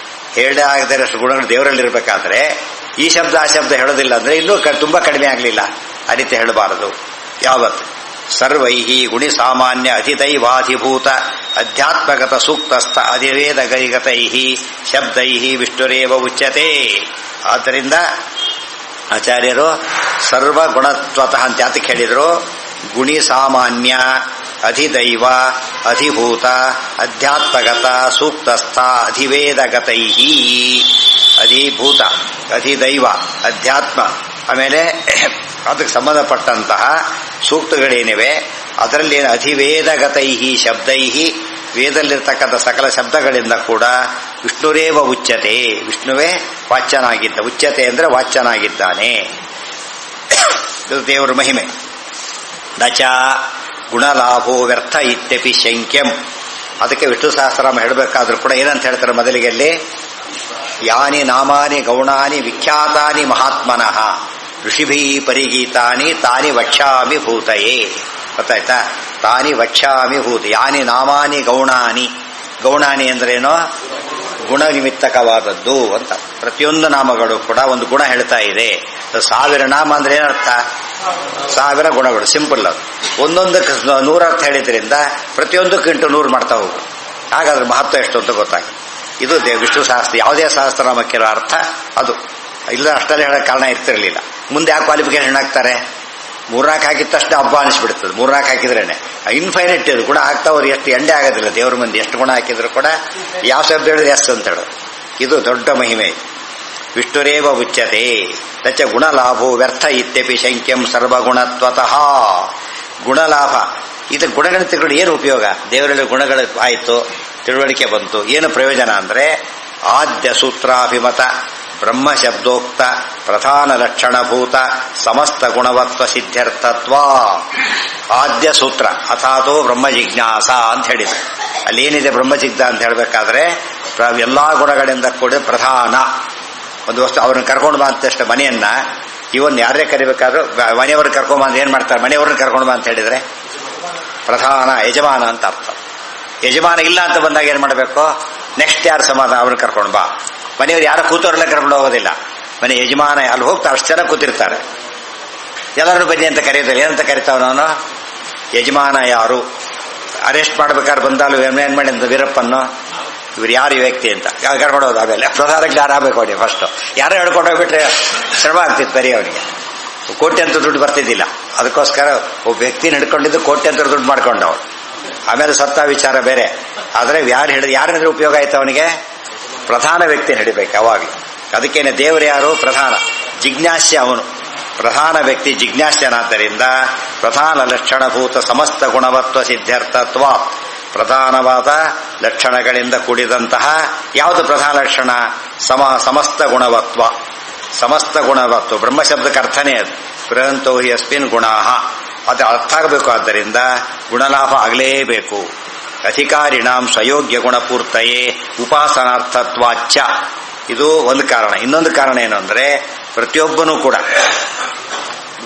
ಹೇಳೇ ಆಗದಿರೋಷ್ಟು ಗುಣಗಳು ದೇವರಲ್ಲಿರ್ಬೇಕಾದ್ರೆ ಈ ಶಬ್ದ ಆ ಶಬ್ದ ಹೇಳೋದಿಲ್ಲ ಅಂದ್ರೆ ಇನ್ನೂ ತುಂಬಾ ಕಡಿಮೆ ಆಗಲಿಲ್ಲ. ಆ ರೀತಿ ಹೇಳಬಾರದು ಯಾವತ್ತು. ಸರ್ವೈಹಿ ಗುಣಿ ಸಾಮಾನ್ಯ ಅಧಿದೈವಾಧಿಭೂತ ಅಧ್ಯಾತ್ಮಗತ ಸೂಕ್ತಸ್ಥ ಅಧಿವೇದ ಗೈಗತೈಹಿ ಶಬ್ದೈಹಿ ವಿಷ್ಣುರೇವ ಉಚ್ಯತೆ. ಆದ್ದರಿಂದ ಆಚಾರ್ಯರು ಸರ್ವಗುಣತ್ವತಃ ಅಂತ ಯಾತಕ್ಕೆ ಹೇಳಿದ್ರು? ಗುಣಿ ಸಾಮಾನ್ಯ ಅಧಿದೈವ ಅಧಿಭೂತ ಅಧ್ಯಾತ್ಮಗತ ಸೂಕ್ತಸ್ಥ ಅಧಿವೇದಗತೈಹಿ. ಅಧಿಭೂತ, ಅಧಿದೈವ, ಅಧ್ಯಾತ್ಮ, ಆಮೇಲೆ ಅದಕ್ಕೆ ಸಂಬಂಧಪಟ್ಟಂತಹ ಸೂಕ್ತಗಳೇನಿವೆ ಅದರಲ್ಲಿ ಅಧಿವೇದಗತೈಹಿ ಶಬ್ದೈಹಿ, ವೇದಲ್ಲಿರ್ತಕ್ಕಂಥ ಸಕಲ ಶಬ್ದಗಳಿಂದ ಕೂಡ ವಿಷ್ಣುರೇವ ಉಚ್ಯತೆ, ವಿಷ್ಣುವೇ ವಾಚ್ಯನಾಗಿದ್ದ. ಉಚ್ಯತೆ ಅಂದರೆ ವಾಚ್ಯನಾಗಿದ್ದಾನೆ. ಇದು ದೇವರ ಮಹಿಮೆ. ನಚ ಗುಣಲಾಭೋ ವ್ಯರ್ಥ ಇತ್ಯಪಿ ಶಂಕ್ಯಂ. ಅದಕ್ಕೆ ವಿಷ್ಣು ಸಹಸ್ರನಾಮ ಹೇಳಬೇಕಾದ್ರೂ ಕೂಡ ಏನಂತ ಹೇಳ್ತಾರೆ ಮೊದಲಿಗೆ ಅಲ್ಲಿ? ಯಾನಿ ನಾಮಾನಿ ಗೌಣಾನಿ ವಿಖ್ಯಾತಾನಿ ಮಹಾತ್ಮನಃ ಋಷಿಭಿ ಪರಿಗೀತಾನಿ ತಾನಿ ವಕ್ಷ್ಯಾಮಿ ಭೂತಯೇ. ಗೊತ್ತಾಯ್ತಾ? ತಾನಿ ವಕ್ಷ್ಯಾಮಿ ಭೂತ. ಯಾನಿ ನಾಮಾನಿ ಗೌಣಾನಿ. ಗೌಣಾನಿ ಅಂದ್ರೇನೋ ಗುಣ ನಿಮಿತ್ತಕವಾದದ್ದು ಅಂತ. ಪ್ರತಿಯೊಂದು ನಾಮಗಳು ಕೂಡ ಒಂದು ಗುಣ ಹೇಳ್ತಾ ಇದೆ. 1000 ನಾಮ ಅಂದ್ರೆ ಏನರ್ಥ? 1000 ಗುಣಗಳು. ಸಿಂಪಲ್. ಅದು ಒಂದೊಂದಕ್ಕೆ 100 ಅರ್ಥ ಹೇಳಿದ್ರಿಂದ ಪ್ರತಿಯೊಂದಕ್ಕಿಂಟು 100 ಮಾಡ್ತಾ ಹೋಗು. ಹಾಗಾದ್ರೆ ಮಹತ್ವ ಎಷ್ಟು ಅಂತ ಗೊತ್ತಾಗುತ್ತೆ. ಇದು ವಿಷ್ಣು ಸಹಸ್ರ. ಯಾವುದೇ ಸಹಸ್ರನಾಮಕ್ಕಿರೋ ಅರ್ಥ ಅದು. ಇಲ್ಲ ಅಷ್ಟಲ್ಲಿ ಹೇಳೋಕ್ಕೆ ಕಾರಣ ಇರ್ತಿರಲಿಲ್ಲ. ಮುಂದೆ ಯಾಕೆ ಕ್ವಾಲಿಫಿಕೇಶನ್ ಹಾಕ್ತಾರೆ? 3-4 ಹಾಕಿದ ತಕ್ಷಣ ಹಬ್ಬ ಅನಿಸ್ಬಿಡ್ತದೆ. 3-4 ಹಾಕಿದ್ರೇನೆ ಇನ್ಫೈನೈಟ್. ಇದು ಗುಣ ಆಗ್ತಾವ್ರು ಎಷ್ಟು ಎಂಡೇ ಆಗೋದಿಲ್ಲ. ದೇವ್ರ ಮಂದಿ ಎಷ್ಟು ಗುಣ ಹಾಕಿದ್ರು ಕೂಡ ಯಾವ ಶಬ್ದ ಹೇಳಿದ್ರೆ ಎಸ್ ಅಂತ ಹೇಳೋದು. ಇದು ದೊಡ್ಡ ಮಹಿಮೆ. ವಿಷ್ಣುರೇವ ಉಚ್ಯತೆ ತಚ್ಚ ಗುಣಲಾಭೋ ವ್ಯರ್ಥ ಇತ್ಯಪಿ ಶಂಕ್ಯಂ ಸರ್ವಗುಣತ್ವತಃ. ಗುಣಲಾಭ ಇದು ಗುಣಗಳನ್ನು ತಿಳ್ಕೊಂಡು ಏನು ಉಪಯೋಗ? ದೇವರಲ್ಲಿ ಗುಣಗಳು ಆಯಿತು, ತಿಳುವಳಿಕೆ ಬಂತು, ಏನು ಪ್ರಯೋಜನ ಅಂದರೆ ಆದ್ಯ ಸೂತ್ರಾಭಿಮತ ಬ್ರಹ್ಮ ಶಬ್ದೋಕ್ತ ಪ್ರಧಾನ ಲಕ್ಷಣಭೂತ ಸಮಸ್ತ ಗುಣವತ್ವ ಸಿದ್ಧ್ಯರ್ಥತ್ವ. ಆದ್ಯ ಸೂತ್ರ ಅಥಾತೋ ಬ್ರಹ್ಮ ಜಿಜ್ಞಾಸ ಅಂತ ಹೇಳಿದ್ರು. ಅಲ್ಲೇನಿದೆ ಬ್ರಹ್ಮ ಜಿಜ್ಞಾಸ ಅಂತ ಹೇಳಬೇಕಾದ್ರೆ ಎಲ್ಲಾ ಗುಣಗಳಿಂದ ಕೂಡ ಪ್ರಧಾನ ಒಂದು ವಸ್ತು. ಅವ್ರನ್ನ ಕರ್ಕೊಂಡು ಬಾ ಅಂತಷ್ಟೇ ಮನೆಯನ್ನ ಇವನ್ ಯಾರೇ ಕರಿಬೇಕಾದ್ರೂ ಮನೆಯವ್ರನ್ನ ಕರ್ಕೊಂಬ ಅಂತ ಏನ್ ಮಾಡ್ತಾರೆ? ಮನೆಯವ್ರನ್ನ ಕರ್ಕೊಂಡು ಬಾ ಅಂತ ಹೇಳಿದ್ರೆ ಪ್ರಧಾನ ಯಜಮಾನ ಅಂತ ಅರ್ಥ. ಯಜಮಾನ ಇಲ್ಲ ಅಂತ ಬಂದಾಗ ಏನ್ ಮಾಡಬೇಕು? ನೆಕ್ಸ್ಟ್ ಯಾರು ಸಮಾಧಾನ ಅವ್ರನ್ನ ಕರ್ಕೊಂಡು ಬಾ. ಮನೆಯವ್ರು ಯಾರು ಕೂತವ್ರನ್ನ ಕರ್ಕೊಂಡು ಹೋಗೋದಿಲ್ಲ. ಮನೆ ಯಜಮಾನ ಅಲ್ಲಿ ಹೋಗ್ತಾ ಅಷ್ಟು ಜನ ಕೂತಿರ್ತಾರೆ. ಎಲ್ಲರೂ ಬನ್ನಿ ಅಂತ ಕರೆಯೋದಿಲ್ಲ. ಏನಂತ ಕರಿತಾವ ನಾನು? ಯಜಮಾನ ಯಾರು? ಅರೆಸ್ಟ್ ಮಾಡ್ಬೇಕಾದ್ರೆ ಬಂದಾಲು ಏನ್ ಮಾಡಿ ಅಂತ ವೀರಪ್ಪನ್ನು, ಇವ್ರು ಯಾರು ಈ ವ್ಯಕ್ತಿ ಅಂತ ಕರ್ಕೊಂಡೋದು. ಆಮೇಲೆ ಪ್ರಸಾದಕ್ಕೆ ಯಾರು ಆಗಬೇಕು ಅವನಿಗೆ ಫಸ್ಟ್. ಯಾರೋ ಹೇಳ್ಕೊಂಡೋಗ್ಬಿಟ್ರೆ ಶ್ರಮ ಆಗ್ತಿತ್ತು ಬರೀ ಅವನಿಗೆ. ಕೋಟಿ ಅಂತ ದುಡ್ಡು ಬರ್ತಿದ್ದಿಲ್ಲ. ಅದಕ್ಕೋಸ್ಕರ ಒಬ್ಬ ವ್ಯಕ್ತಿನ ಹಿಡ್ಕೊಂಡಿದ್ದು ಕೋಟಿ ಅಂತ ದುಡ್ಡು ಮಾಡ್ಕೊಂಡವನು. ಆಮೇಲೆ ಸತ್ತ ವಿಚಾರ ಬೇರೆ. ಆದರೆ ಯಾರಿದ್ರೆ ಉಪಯೋಗ ಆಯ್ತು ಅವನಿಗೆ? ಪ್ರಧಾನ ವ್ಯಕ್ತಿನ ಹಿಡಿಬೇಕು ಯಾವಾಗಲೂ. ಅದಕ್ಕೇನೆ ದೇವರು ಯಾರು? ಪ್ರಧಾನ. ಜಿಜ್ಞಾಸ್ಯ ಅವನು ಪ್ರಧಾನ ವ್ಯಕ್ತಿ, ಜಿಜ್ಞಾಸ್ಯನಾದ್ದರಿಂದ ಪ್ರಧಾನ ಲಕ್ಷಣಭೂತ ಸಮಸ್ತ ಗುಣವತ್ವ ಸಿದ್ಧಾರ್ಥತ್ವ. ಪ್ರಧಾನವಾದ ಲಕ್ಷಣಗಳಿಂದ ಕೂಡಿದಂತಹ ಯಾವುದು ಪ್ರಧಾನ ಲಕ್ಷಣ? ಸಮಸ್ತ ಗುಣವತ್ವ. ಸಮಸ್ತ ಗುಣವತ್ವ ಬ್ರಹ್ಮಶಬ್ದಕ್ಕೆ ಅರ್ಥನೇ ಅದು. ಬೃಹಂತೋ ಹಿ ಅಸ್ಮಿನ್ ಗುಣಾಹ. ಅದು ಅರ್ಥ ಆಗಬೇಕು. ಆದ್ದರಿಂದ ಗುಣಲಾಭ ಆಗಲೇಬೇಕು. ಅಧಿಕಾರಿಣಾಂ ಸ್ವಯೋಗ್ಯ ಗುಣಪೂರ್ತಯೇ ಉಪಾಸನಾರ್ಥತ್ವಾಚ್ಚ. ಇದು ಒಂದು ಕಾರಣ. ಇನ್ನೊಂದು ಕಾರಣ ಏನು ಅಂದರೆ, ಪ್ರತಿಯೊಬ್ಬನೂ ಕೂಡ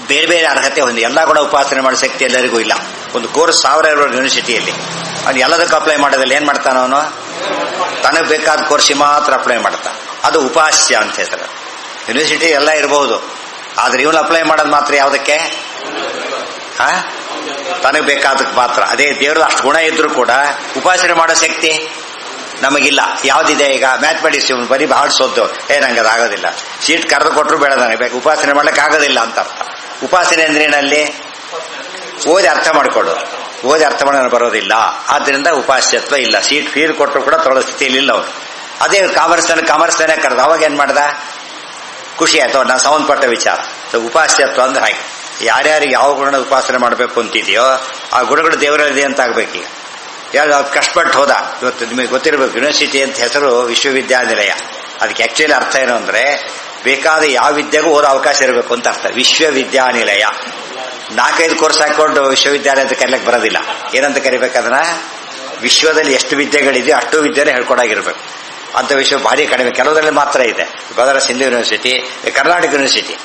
ಬೇರೆ ಬೇರೆ ಅರ್ಹತೆ ಹೊಂದಿ ಎಲ್ಲ ಕೂಡ ಉಪಾಸನೆ ಮಾಡೋ ಶಕ್ತಿ ಎಲ್ಲರಿಗೂ ಇಲ್ಲ. ಒಂದು ಕೋರ್ಸ್ 1000 ಯೂನಿವರ್ಸಿಟಿಯಲ್ಲಿ ಅವ್ನು ಎಲ್ಲದಕ್ಕೂ ಅಪ್ಲೈ ಮಾಡೋದಿಲ್ಲ. ಏನು ಮಾಡ್ತಾನ ಅವನು? ತನಗೆ ಬೇಕಾದ ಕೋರ್ಸಿಗೆ ಮಾತ್ರ ಅಪ್ಲೈ ಮಾಡ್ತಾನೆ. ಅದು ಉಪಾಸ್ಯ ಅಂತ ಹೇಳ್ತಾರೆ. ಯೂನಿವರ್ಸಿಟಿ ಎಲ್ಲ ಇರಬಹುದು, ಆದರೆ ಇವನು ಅಪ್ಲೈ ಮಾಡೋದು ಮಾತ್ರ ಯಾವುದಕ್ಕೆ? ತನಗೆ ಬೇಕಾದಕ್ಕೆ ಮಾತ್ರ. ಅದೇ ದೇವ್ರದ್ದು ಅಷ್ಟು ಗುಣ ಇದ್ರೂ ಕೂಡ ಉಪಾಸನೆ ಮಾಡೋ ಶಕ್ತಿ ನಮಗಿಲ್ಲ. ಯಾವುದಿದೆ ಈಗ? ಮ್ಯಾಥಮೆಟಿಕ್ಸ್ ಇವನು ಬರೀ ಬಹಳ ಸೋದ್ದು, ನಂಗೆ ಅದಾಗೋದಿಲ್ಲ. ಸೀಟ್ ಕರೆದು ಕೊಟ್ಟರು ಬೇಡ, ನನಗೆ ಬೇಕು, ಉಪಾಸನೆ ಮಾಡ್ಲಿಕ್ಕೆ ಆಗೋದಿಲ್ಲ ಅಂತ ಅರ್ಥ. ಉಪಾಸನೆ ಅಂದ್ರೆ ಏನಲ್ಲಿ? ಓದಿ ಅರ್ಥ ಮಾಡಿಕೊಡು. ಓದಿ ಅರ್ಥ ಮಾಡೋಣ ಬರೋದಿಲ್ಲ. ಆದ್ದರಿಂದ ಉಪಾಸ್ಯತ್ವ ಇಲ್ಲ. ಸೀಟ್ ಫೀರ್ ಕೊಟ್ಟರು ಕೂಡ ತೊಗೊಳ್ಳೋ ಸ್ಥಿತಿಯಲ್ಲಿ ಇಲ್ಲ ಅವನು. ಅದೇ ಕಾಮರ್ಸ್ತಾನೆ ಕರೆದು ಅವಾಗ ಏನ್ ಮಾಡ್ದ? ಖುಷಿ ಆಯ್ತು, ನಾನು ಸಂಬಂಧಪಟ್ಟ ವಿಚಾರ. ಉಪಾಸ್ಯತ್ವ ಅಂದ್ರೆ ಹಾಗೆ. ಯಾರ್ಯಾರಿಗೆ ಯಾವ ಗುಣದ ಉಪಾಸನೆ ಮಾಡಬೇಕು ಅಂತಿದೆಯೋ ಆ ಗುಣಗಳು ದೇವರಲ್ಲಿದೆ ಅಂತ ಆಗ್ಬೇಕೀಗ. ಯಾರು ಕಷ್ಟಪಟ್ಟು ಹೋದ. ಇವತ್ತು ನಿಮಗೆ ಗೊತ್ತಿರಬೇಕು, ಯೂನಿವರ್ಸಿಟಿ ಅಂತ ಹೆಸರು ವಿಶ್ವವಿದ್ಯಾನಿಲಯ. ಅದಕ್ಕೆ ಆಕ್ಚುಲಿ ಅರ್ಥ ಏನು ಅಂದ್ರೆ, ಬೇಕಾದ ಯಾವ ವಿದ್ಯೆಗೂ ಓದೋ ಅವಕಾಶ ಇರಬೇಕು ಅಂತ ಅರ್ಥ. ವಿಶ್ವವಿದ್ಯಾನಿಲಯ 4-5 ಕೋರ್ಸ್ ಹಾಕೊಂಡು ವಿಶ್ವವಿದ್ಯಾಲಯ ಅಂತ ಕರೀಲಿಕ್ಕೆ ಬರೋದಿಲ್ಲ. ಏನಂತ ಕರಿಬೇಕದನ್ನ? ವಿಶ್ವದಲ್ಲಿ ಎಷ್ಟು ವಿದ್ಯೆಗಳಿದೆಯೋ ಅಷ್ಟು ವಿದ್ಯೆನೇ ಹೇಳ್ಕೊಡಾಗಿರ್ಬೇಕು ಅಂತ. ವಿಶ್ವ ಭಾರಿ ಕಡಿಮೆ, ಕೆಲವರಲ್ಲಿ ಮಾತ್ರ ಇದೆ. Banaras Hindu university, Karnataka university.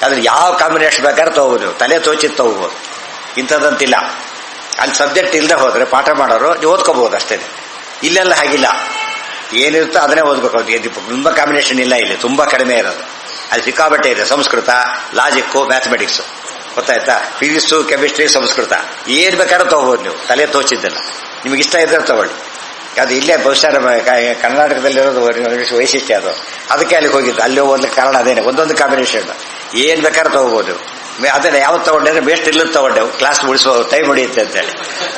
ಅದ್ರಲ್ಲಿ ಯಾವ ಕಾಂಬಿನೇಷನ್ ಬೇಕಾದ್ರೆ ತಗೋಬೋದು, ತಲೆ ತೋಚಿದ್ದು ತಗೋಬೋದು. ಇಂಥದ್ದಂತಿಲ್ಲ. ಅಲ್ಲಿ ಸಬ್ಜೆಕ್ಟ್ ಇಲ್ಲದೆ ಹೋದ್ರೆ ಪಾಠ ಮಾಡೋರು ನೀವು ಓದ್ಕೋಬಹುದು ಅಷ್ಟೇ. ಇಲ್ಲೆಲ್ಲ ಹಾಗಿಲ್ಲ. ಏನಿರುತ್ತೋ ಅದನ್ನೇ ಓದ್ಬೇಕು. ಅವ್ರಿಗೆ ತುಂಬಾ ಕಾಂಬಿನೇಷನ್ ಇಲ್ಲ, ಇಲ್ಲಿ ತುಂಬಾ ಕಡಿಮೆ ಇರೋದು. ಅಲ್ಲಿ ಸಿಕ್ಕಾಬಟ್ಟೆ ಇದೆ. ಸಂಸ್ಕೃತ, ಲಾಜಿಕ್ಕು, ಮ್ಯಾಥಮೆಟಿಕ್ಸ್, ಗೊತ್ತಾಯ್ತಾ? ಫಿಸಿಕ್ಸು, ಕೆಮಿಸ್ಟ್ರಿ, ಸಂಸ್ಕೃತ, ಏನ್ ಬೇಕಾದ್ರೂ ತಗೋಬಹುದು ನೀವು, ತಲೆ ತೋಚಿದ್ದಲ್ಲ. ನಿಮ್ಗೆ ಇಷ್ಟ ಇದ್ರೆ ತಗೊಳ್ಳಿ. ಅದು ಇಲ್ಲೇ ಬಹುಶಃ ಕರ್ನಾಟಕದಲ್ಲಿರೋದು ವೈಶಿಷ್ಟ್ಯ ಅದು. ಅದಕ್ಕೆ ಅಲ್ಲಿಗೆ ಹೋಗಿದ್ದು. ಅಲ್ಲಿ ಓದ್ಲಿಕ್ಕೆ ಕಾರಣ ಅದೇನೆ. ಒಂದೊಂದು ಕಾಂಬಿನೇಷನ್ ಏನ್ ಬೇಕಾದ್ರೂ ತಗೋಬಹುದು. ಅದನ್ನ ಯಾವ್ದು ತಗೊಂಡ್ರೆ ಬೇಸ್ಟ್ ಇಲ್ಲದ ತಗೊಂಡೆವು, ಕ್ಲಾಸ್ ಮುಡಿಸೋ ಟೈಮ್ ಹೊಡಿಯುತ್ತೆ ಅಂತೇಳಿ.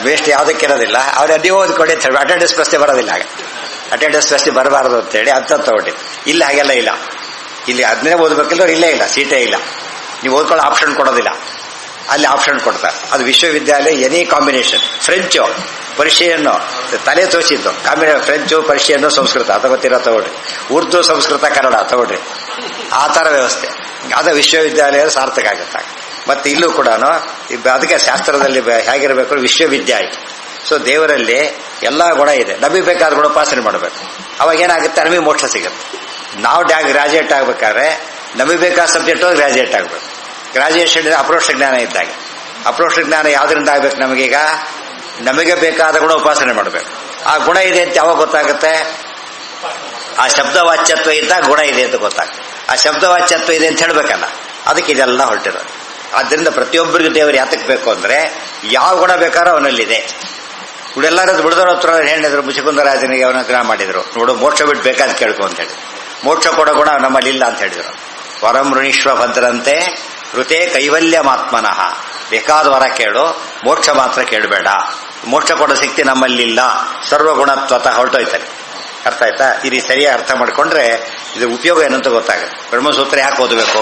ಬೇಸ್ಟ್ ಯಾವುದಕ್ಕೆ ಇರೋದಿಲ್ಲ. ಅವ್ರು ಅದೇ ಓದ್ಕೊಡಿ ಅಂತ ಹೇಳಿ ಅಟೆಂಡೆನ್ಸ್ ಪ್ರಶ್ನೆ ಬರೋದಿಲ್ಲ. ಆಗ ಅಟೆಂಡೆನ್ಸ್ ಪ್ರಶ್ನೆ ಬರಬಾರದು ಅಂತೇಳಿ ಅಂತ ತಗೊಂಡಿದ್ದು. ಇಲ್ಲಿ ಹಾಗೆಲ್ಲ ಇಲ್ಲ. ಇಲ್ಲಿ ಅದನ್ನೇ ಓದ್ಬೇಕಿಲ್ಲವ್ರು ಇಲ್ಲೇ ಇಲ್ಲ, ಸೀಟೇ ಇಲ್ಲ. ನೀವು ಓದ್ಕೊಳ್ಳೋ ಆಪ್ಷನ್ ಕೊಡೋದಿಲ್ಲ. ಅಲ್ಲಿ ಆಪ್ಷನ್ ಕೊಡ್ತಾರೆ. ಅದು ವಿಶ್ವವಿದ್ಯಾಲಯ ಎನಿ ಕಾಂಬಿನೇಷನ್. ಫ್ರೆಂಚು, ಪರ್ಷಿಯನ್ನು, ತಲೆ ತೋಚಿದ್ದು ಕಾಂಬಿನೇಷನ್. ಫ್ರೆಂಚು, ಪರ್ಷಿಯನ್ನು, ಸಂಸ್ಕೃತ ಅದು ಗೊತ್ತಿರೋ ತಗೊಳ್ರಿ. ಉರ್ದು, ಸಂಸ್ಕೃತ, ಕನ್ನಡ ತಗೊಳ್ರಿ. ಆ ಥರ ವ್ಯವಸ್ಥೆ. ಅದು ವಿಶ್ವವಿದ್ಯಾಲಯ ಸಾರ್ಥಕ ಆಗುತ್ತೆ. ಮತ್ತೆ ಇಲ್ಲೂ ಕೂಡ ಅದಕ್ಕೆ ಶಾಸ್ತ್ರದಲ್ಲಿ ಹೇಗಿರಬೇಕು? ವಿಶ್ವವಿದ್ಯಾಲಯ. ಸೊ ದೇವರಲ್ಲಿ ಎಲ್ಲ ಗುಣ ಇದೆ. ನಮಗೆ ಬೇಕಾದ ಗುಣ ಉಪಾಸನೆ ಮಾಡಬೇಕು. ಅವಾಗ ಏನಾಗುತ್ತೆ? ನಮಗೆ ಮೋಕ್ಷ ಸಿಗುತ್ತೆ. ನಾವು ಗ್ರಾಜುಯೇಟ್ ಆಗ್ಬೇಕಾದ್ರೆ ನಮಗೆ ಬೇಕಾದ ಸಬ್ಜೆಕ್ಟ್ ಗ್ರಾಜುಯೇಟ್ ಆಗಬೇಕು. ಗ್ರಾಜುಯೇಷನ್ ಅಪ್ರೋಕ್ಷ ಜ್ಞಾನ ಇದ್ದಾಗ. ಅಪ್ರೋಕ್ಷ ಜ್ಞಾನ ಯಾವ್ದ್ರಿಂದ ಆಗ್ಬೇಕು? ನಮಗೀಗ ನಮಗೆ ಬೇಕಾದ ಗುಣ ಉಪಾಸನೆ ಮಾಡಬೇಕು. ಆ ಗುಣ ಇದೆ ಅಂತ ಯಾವಾಗ ಗೊತ್ತಾಗುತ್ತೆ? ಆ ಶಬ್ದವಾಚ್ಯತ್ವ ಇದ್ದಾಗ ಗುಣ ಇದೆ ಅಂತ ಗೊತ್ತಾಗುತ್ತೆ. ಆ ಶಬ್ದವಾಚ್ಯತ್ವ ಇದೆ ಅಂತ ಹೇಳ್ಬೇಕಲ್ಲ, ಅದಕ್ಕೆ ಇದೆಲ್ಲ ಹೊರಟಿರೋದು. ಆದ್ದರಿಂದ ಪ್ರತಿಯೊಬ್ಬರಿಗೂ ದೇವರು ಯಾತಕ್ಕೆ ಬೇಕು ಅಂದ್ರೆ, ಯಾವ ಗುಣ ಬೇಕಾದ್ರೂ ಅವನಲ್ಲಿದೆ. ಇವಳೆಲ್ಲರದ್ದು ಬಿಡದವ್ರ ಹತ್ರ ಹೇಳಿದ್ರು. ಮುಚುಕುಂದರಾಜನಿಗೆ ಅವನ ಗ್ರಹ ಮಾಡಿದ್ರು. ನೋಡು, ಮೋಕ್ಷ ಬಿಟ್ಟು ಬೇಕಾದ ಕೇಳ್ಕೊ ಅಂತ ಹೇಳಿ. ಮೋಕ್ಷ ಕೊಡೋ ಗುಣ ನಮ್ಮಲ್ಲಿ ಇಲ್ಲ ಅಂತ ಹೇಳಿದ್ರು. ವರಂ ಋಣೀಶ್ವ ಭದ್ರಂತೆ ಋತೆ ಕೈವಲ್ಯಮಾತ್ಮನಃ. ಬೇಕಾದ ವರ ಕೇಳು, ಮೋಕ್ಷ ಮಾತ್ರ ಕೇಳಬೇಡ. ಮೋಕ್ಷ ಕೊಡೋ ಶಕ್ತಿ ನಮ್ಮಲ್ಲಿಲ್ಲ. ಸರ್ವಗುಣತ್ವತಃ ಹೊರಟೋಯ್ತಾರೆ. ಅರ್ಥ ಆಯ್ತಾ? ಇದು ಸರಿಯಾಗಿ ಅರ್ಥ ಮಾಡ್ಕೊಂಡ್ರೆ ಇದ್ರ ಉಪಯೋಗ ಏನಂತ ಗೊತ್ತಾಗುತ್ತೆ. ಬ್ರಹ್ಮಸೂತ್ರ ಯಾಕೆ ಓದಬೇಕು?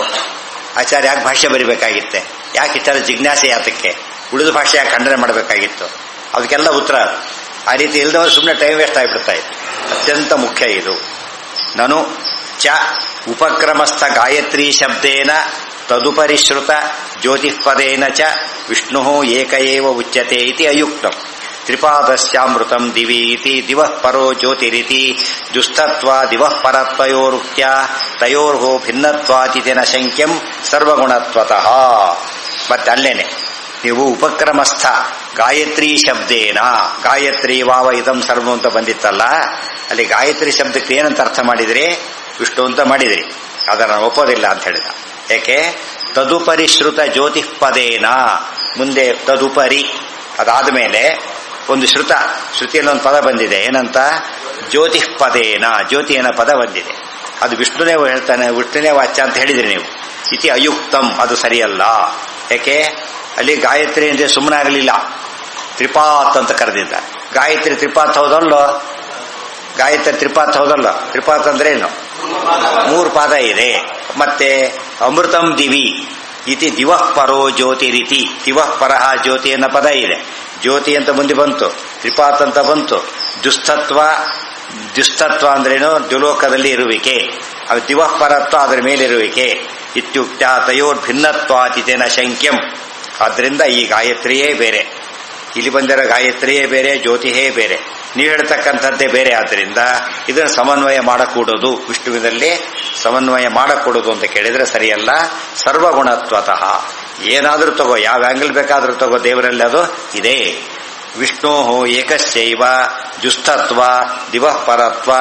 ಆಚಾರ್ಯ ಯಾಕೆ ಭಾಷ್ಯ ಬರಿಬೇಕಾಗಿತ್ತೆ? ಯಾಕೆ ಇಷ್ಟರ ಜಿಜ್ಞಾಸೆ ಯಾತಕ್ಕೆ? ಉಳಿದ ಭಾಷೆ ಯಾಕೆ ಖಂಡನೆ ಮಾಡಬೇಕಾಗಿತ್ತು? ಅದಕ್ಕೆಲ್ಲ ಉತ್ತರ. ಆ ರೀತಿ ಇಲ್ಲದವರು ಸುಮ್ಮನೆ ಟೈಮ್ ವೇಸ್ಟ್ ಆಗಿಬಿಡ್ತಾ ಇತ್ತು. ಅತ್ಯಂತ ಮುಖ್ಯ ಇದು. ನನು ಚ ಉಪಕ್ರಮಸ್ಥ ಗಾಯತ್ರಿ ಶಬ್ದೇನ ತದುಪರಿಶ್ರುತ ಜ್ಯೋತಿಃಪದೇನ ಚ ವಿಷ್ಣು ಏಕ ಏವ ಉಚ್ಯತೆ ಇತಿ ಅಯುಕ್ತಂ. ತ್ರಿಪಾದಸ್ಯಾಮೃತಂ ದಿವಿ ಇತಿ ದಿವಃ ಪರೋ ಜ್ಯೋತಿರಿತಿ ದುಸ್ತತ್ವ ದಿವಃ ಪರತ್ವಯೋರುಕ್ತ್ಯ ತಯೋರ್ಹೋ ಭಿನ್ನತ್ವಾತಿಥಿ ನ ಶಂಕ್ಯಂ ಸರ್ವಗುಣತ್ವತಃ. ಮತ್ತೆ ಅಲ್ಲೇನೆ ನೀವು ಉಪಕ್ರಮಸ್ಥ ಗಾಯತ್ರಿ ಶಬ್ದೇನ, ಗಾಯತ್ರಿ ವಾವ ಇದಂ ಸರ್ವ ಅಂತ ಬಂದಿತ್ತಲ್ಲ, ಅಲ್ಲಿ ಗಾಯತ್ರಿ ಶಬ್ದಕ್ಕೆ ಏನಂತ ಅರ್ಥ ಮಾಡಿದ್ರಿ? ವಿಷ್ಣು ಅಂತ ಮಾಡಿದ್ರಿ. ಅದನ್ನು ಒಪ್ಪೋದಿಲ್ಲ ಅಂತ ಹೇಳಿದ. ಏಕೆ? ತದುಪರಿಶ್ರುತ ಜ್ಯೋತಿಃಪದೇನ, ಮುಂದೆ ತದುಪರಿ ಅದಾದ ಮೇಲೆ ಒಂದು ಶ್ರುತಿಯಲ್ಲಿ ಒಂದು ಪದ ಬಂದಿದೆ. ಏನಂತ? ಜ್ಯೋತಿಃಪದೇನ, ಜ್ಯೋತಿಯನ ಪದ ಬಂದಿದೆ. ಅದು ವಿಷ್ಣುನೇ ಹೇಳ್ತಾನೆ, ವಿಷ್ಣುನೇ ವಾಚ್ಯ ಅಂತ ಹೇಳಿದ್ರಿ ನೀವು. ಇತಿ ಅಯುಕ್ತಂ, ಅದು ಸರಿಯಲ್ಲ. ಯಾಕೆ? ಅಲ್ಲಿ ಗಾಯತ್ರಿ ಅಂದ್ರೆ ಸುಮ್ಮನೆ ಆಗಲಿಲ್ಲ, ತ್ರಿಪಾತ್ ಅಂತ ಕರೆದಿದ್ದ. ಗಾಯತ್ರಿ ತ್ರಿಪಾತ್ ಹೌದಲ್ಲೋ? ಗಾಯತ್ರಿ ತ್ರಿಪಾತ್ ಹೌದಲ್ಲ? ತ್ರಿಪಾತ್ ಅಂದ್ರೆ ಏನು? 3 ಪಾದ ಇದೆ. ಮತ್ತೆ ಅಮೃತಂ ದಿವಿ ಇತಿ ದಿವಃ ಪರೋ ಜ್ಯೋತಿರಿತಿ, ದಿವಃ ಪರಹ ಜ್ಯೋತಿ ಅನ್ನೋ ಪದ ಇದೆ. ಜ್ಯೋತಿ ಅಂತ ಮುಂದೆ ಬಂತು, ತ್ರಿಪಾತ್ ಅಂತ ಬಂತು. ದುಸ್ತತ್ವ ಅಂದ್ರೇನು? ದ್ಯುಲೋಕದಲ್ಲಿ ಇರುವಿಕೆ. ಅದು ದಿವಃ ಪರತ್ವ, ಅದರ ಮೇಲಿರುವಿಕೆ. ಇತ್ಯುಕ್ತ ತಯೋರ್ ಭಿನ್ನತ್ವಾತಿತೇನ ಶಂಕ್ಯಂ. ಆದ್ರಿಂದ ಈ ಗಾಯತ್ರಿಯೇ ಬೇರೆ, ಇಲ್ಲಿ ಬಂದಿರೋ ಗಾಯತ್ರಿಯೇ ಬೇರೆ, ಜ್ಯೋತಿಯೇ ಬೇರೆ, ನೀವು ಹೇಳ್ತಕ್ಕಂಥದ್ದೇ ಬೇರೆ. ಆದ್ದರಿಂದ ಇದನ್ನು ಸಮನ್ವಯ ಮಾಡಕೂಡೋದು, ವಿಷ್ಣುವಿನಲ್ಲಿ ಸಮನ್ವಯ ಮಾಡಕೂಡೋದು ಅಂತ ಕೇಳಿದ್ರೆ ಸರಿಯಲ್ಲ. ಸರ್ವಗುಣತ್ವತಃ ಏನಾದರೂ ತಗೋ, ಯಾವ ಆಂಗಲ್ ಬೇಕಾದರೂ ತಗೋ, ದೇವರಲ್ಲಿ ಅದು ಇದೆ. ವಿಷ್ಣೋ ಏಕಸ್ಯೈವ ಜುಸ್ತತ್ವ ದಿವಃ ಪರತ್ವ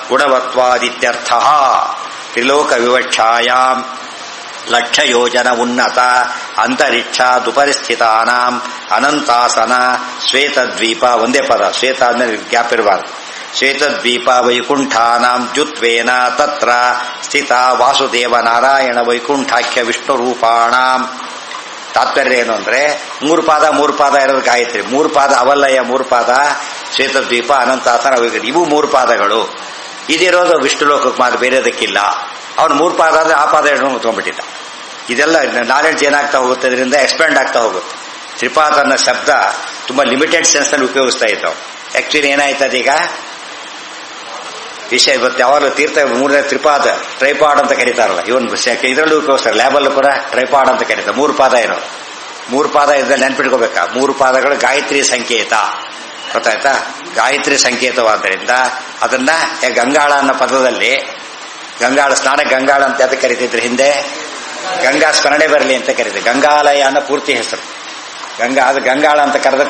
ಗುಣವತ್ವಾದಿತ್ಯರ್ಥ. ತ್ರಿಲೋಕ ವಿವಕ್ಷಾಯಾಂ ಲಕ್ಷಯೋಜನ ಉನ್ನತ ಅಂತರಿಕ್ಷಾದುಪರಿಸ್ಥಿತಾನಾಂ ಅನಂತಾಸನ ಶ್ವೇತದ್ವೀಪ, ಒಂದೇ ಪದ, ಶ್ವೇತ ಆದ್ಮೇಲೆ ಗ್ಯಾಪ್ ಇರಬಾರ್ದು. ಶ್ವೇತದ್ವೀಪ ವೈಕುಂಠಾನಾಂ ದ್ಯುತ್ವೇನ ತತ್ರ ಸ್ಥಿತ ವಾಸುದೇವ ನಾರಾಯಣ ವೈಕುಂಠಾಖ್ಯ ವಿಷ್ಣು ರೂಪಾಣಾಂ. ತಾತ್ಪರ್ಯ ಏನು ಅಂದ್ರೆ 3 ಪಾದ ಇರೋದು ಗಾಯತ್ರಿ, 3 ಪಾದ ಅವಲ್ಲಯ್ಯ, 3 ಪಾದ ಶ್ವೇತದ್ವೀಪ ಅನಂತಾಸನ ಇವು 3 ಪಾದಗಳು. ಇದಿರೋದು ವಿಷ್ಣು ಲೋಕಕ್ಕೆ ಮಾತ್ರ, ಬೇರೆದಕ್ಕಿಲ್ಲ. ಅವನು 3 ಪಾದ ಆದ್ರೆ ಆ ಪಾದ ಎರಡು ಮುತ್ಕೊಂಡ್ಬಿಟ್ಟಿದ್ದ. ಇದೆಲ್ಲ ನಾಲೆಡ್ಜ್ ಏನಾಗ್ತಾ ಹೋಗುತ್ತೆ, ಇದರಿಂದ ಎಕ್ಸ್ಪ್ಯಾಂಡ್ ಆಗ್ತಾ ಹೋಗುತ್ತೆ. ತ್ರಿಪಾದ್ ಅನ್ನೋ ಶಬ್ದ ತುಂಬಾ ಲಿಮಿಟೆಡ್ ಸೆನ್ಸ್ ನಲ್ಲಿ ಉಪಯೋಗಿಸ್ತಾ ಇದ್ದವು. ಆಕ್ಚುಲಿ ಏನಾಯ್ತದ ಈಗ ವಿಷಯ ಇವತ್ತು ಯಾವಾಗಲೂ ತೀರ್ಥ 3ನೇ ತ್ರಿಪಾದ, ಟ್ರೈಪಾಡ್ ಅಂತ ಕರೀತಾರಲ್ಲ, ಇವನ್ ಇದರಲ್ಲೂ ಉಪಯೋಗಿಸ್ತಾರೆ, ಲ್ಯಾಬಲ್ಲೂ ಕೂಡ ಟ್ರೈಪಾಡ್ ಅಂತ ಕರೀತಾರೆ. 3 ಪಾದ ಇರೋದು, 3 ಪಾದ ಇದ್ದಲ್ಲಿ ನೆನ್ಪಿಟ್ಕೋಬೇಕಾ. 3 ಪಾದಗಳು ಗಾಯತ್ರಿ ಸಂಕೇತ, ಗೊತ್ತಾಯ್ತಾ? ಗಾಯತ್ರಿ ಸಂಕೇತವಾದ್ದರಿಂದ ಅದನ್ನ ಗಂಗಾಳ ಅನ್ನೋ ಪದದಲ್ಲಿ, ಗಂಗಾಳ ಸ್ನಾನ ಗಂಗಾಳ ಅಂತ ಅದಕ್ಕೆ ಕರಿತಿದ್ರು ಹಿಂದೆ. ಗಂಗಾ ಸ್ಮರಣೆ ಬರಲಿ ಅಂತ ಕರೀತಾರೆ. ಗಂಗಾಲಯ ಅನ್ನೋ ಪೂರ್ತಿ ಹೆಸರು. ಅದು ಗಂಗಾಳ ಅಂತ ಕರೆದು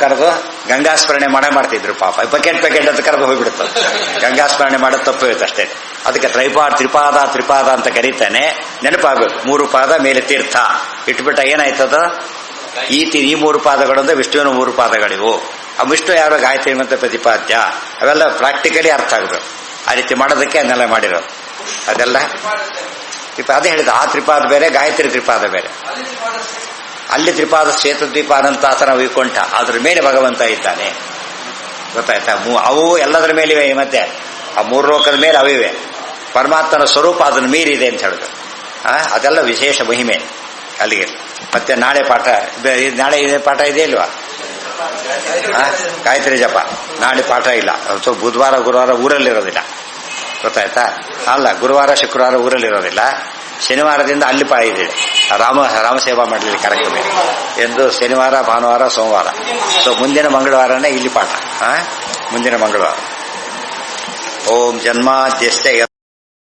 ಗಂಗಾ ಸ್ಮರಣೆ ಮಾಡ್ತಿದ್ರು ಪಾಪ. ಬಕೆಟ್ ಅಂತ ಕರೆದು ಹೋಗ್ಬಿಡುತ್ತೆ. ಗಂಗಾ ಸ್ಮರಣೆ ಮಾಡೋದು ತಪ್ಪೋಯ್ತು ಅಷ್ಟೇ. ಅದಕ್ಕೆ ತ್ರಿಪಾದ ಅಂತ ಕರೀತಾನೆ. ನೆನಪಾಗಬೇಕು, 3 ಪಾದ ಮೇಲೆ ತೀರ್ಥ ಇಟ್ಬಿಟ್ಟ ಏನಾಯ್ತದ? ಈ 3 ಪಾದಗಳು ಅಂದ್ರೆ ವಿಷ್ಣುವಿನ 3 ಪಾದಗಳಿವು. ಆ ವಿಷ್ಣು ಯಾರೋ ಗಾಯತ್ರಿ ಮತ್ತು ಪ್ರತಿಪಾದ್ಯ, ಅವೆಲ್ಲ ಪ್ರಾಕ್ಟಿಕಲಿ ಅರ್ಥ ಆಗಬೇಕು. ಆ ರೀತಿ ಮಾಡೋದಕ್ಕೆ ಅದನ್ನೆಲ್ಲ ಮಾಡಿರೋದು. ಅದೆಲ್ಲ ಅದೇ ಹೇಳಿದ, ಆ ತ್ರಿಪಾದ ಬೇರೆ, ಗಾಯತ್ರಿ ತ್ರಿಪಾದ ಬೇರೆ. ಅಲ್ಲಿ ತ್ರಿಪಾದ ಶ್ವೇತದ್ವೀಪ ಅನಂತಾಸನ ವೈಕುಂಠ, ಅದ್ರ ಮೇಲೆ ಭಗವಂತ ಇದ್ದಾನೆ, ಗೊತ್ತಾಯ್ತಾ? ಅವು ಎಲ್ಲದರ ಮೇಲಿವೆ. ಮತ್ತೆ ಆ 3 ಲೋಕದ ಮೇಲೆ ಅವಿವೆ. ಪರಮಾತ್ಮನ ಸ್ವರೂಪ ಅದನ್ನು ಮೀರಿದೆ ಅಂತ ಹೇಳಿದ್ರು. ಅದೆಲ್ಲ ವಿಶೇಷ ಮಹಿಮೆ ಅಲ್ಲಿಗೆ. ಮತ್ತೆ ನಾಳೆ ಪಾಠ ಇದೆ ಇಲ್ವಾ? ಗಾಯತ್ರಿ ಜಪ ನಾಳೆ ಪಾಠ ಇಲ್ಲ. ಬುಧವಾರ ಗುರುವಾರ ಊರಲ್ಲಿರೋದಿಲ್ಲ, ಗೊತ್ತಾಯ್ತಾ? ಅಲ್ಲ, ಗುರುವಾರ ಶುಕ್ರವಾರ ಊರಲ್ಲಿರೋದಿಲ್ಲ. ಶನಿವಾರದಿಂದ ಅಲ್ಲಿ ಇದೆ ರಾಮಸೇವಾ ಮಾಡಲಿ ಕಾರ್ಯಕ್ರಮ ಎಂದು ಶನಿವಾರ, ಭಾನುವಾರ, ಸೋಮವಾರ. ಸೊ ಮುಂದಿನ ಮಂಗಳವಾರನೇ ಇಲ್ಲಿ ಪಾಠ. ಮುಂದಿನ ಮಂಗಳವಾರ. ಓಂ ಜನ್ಮಾದ್ಯಶ್ಚ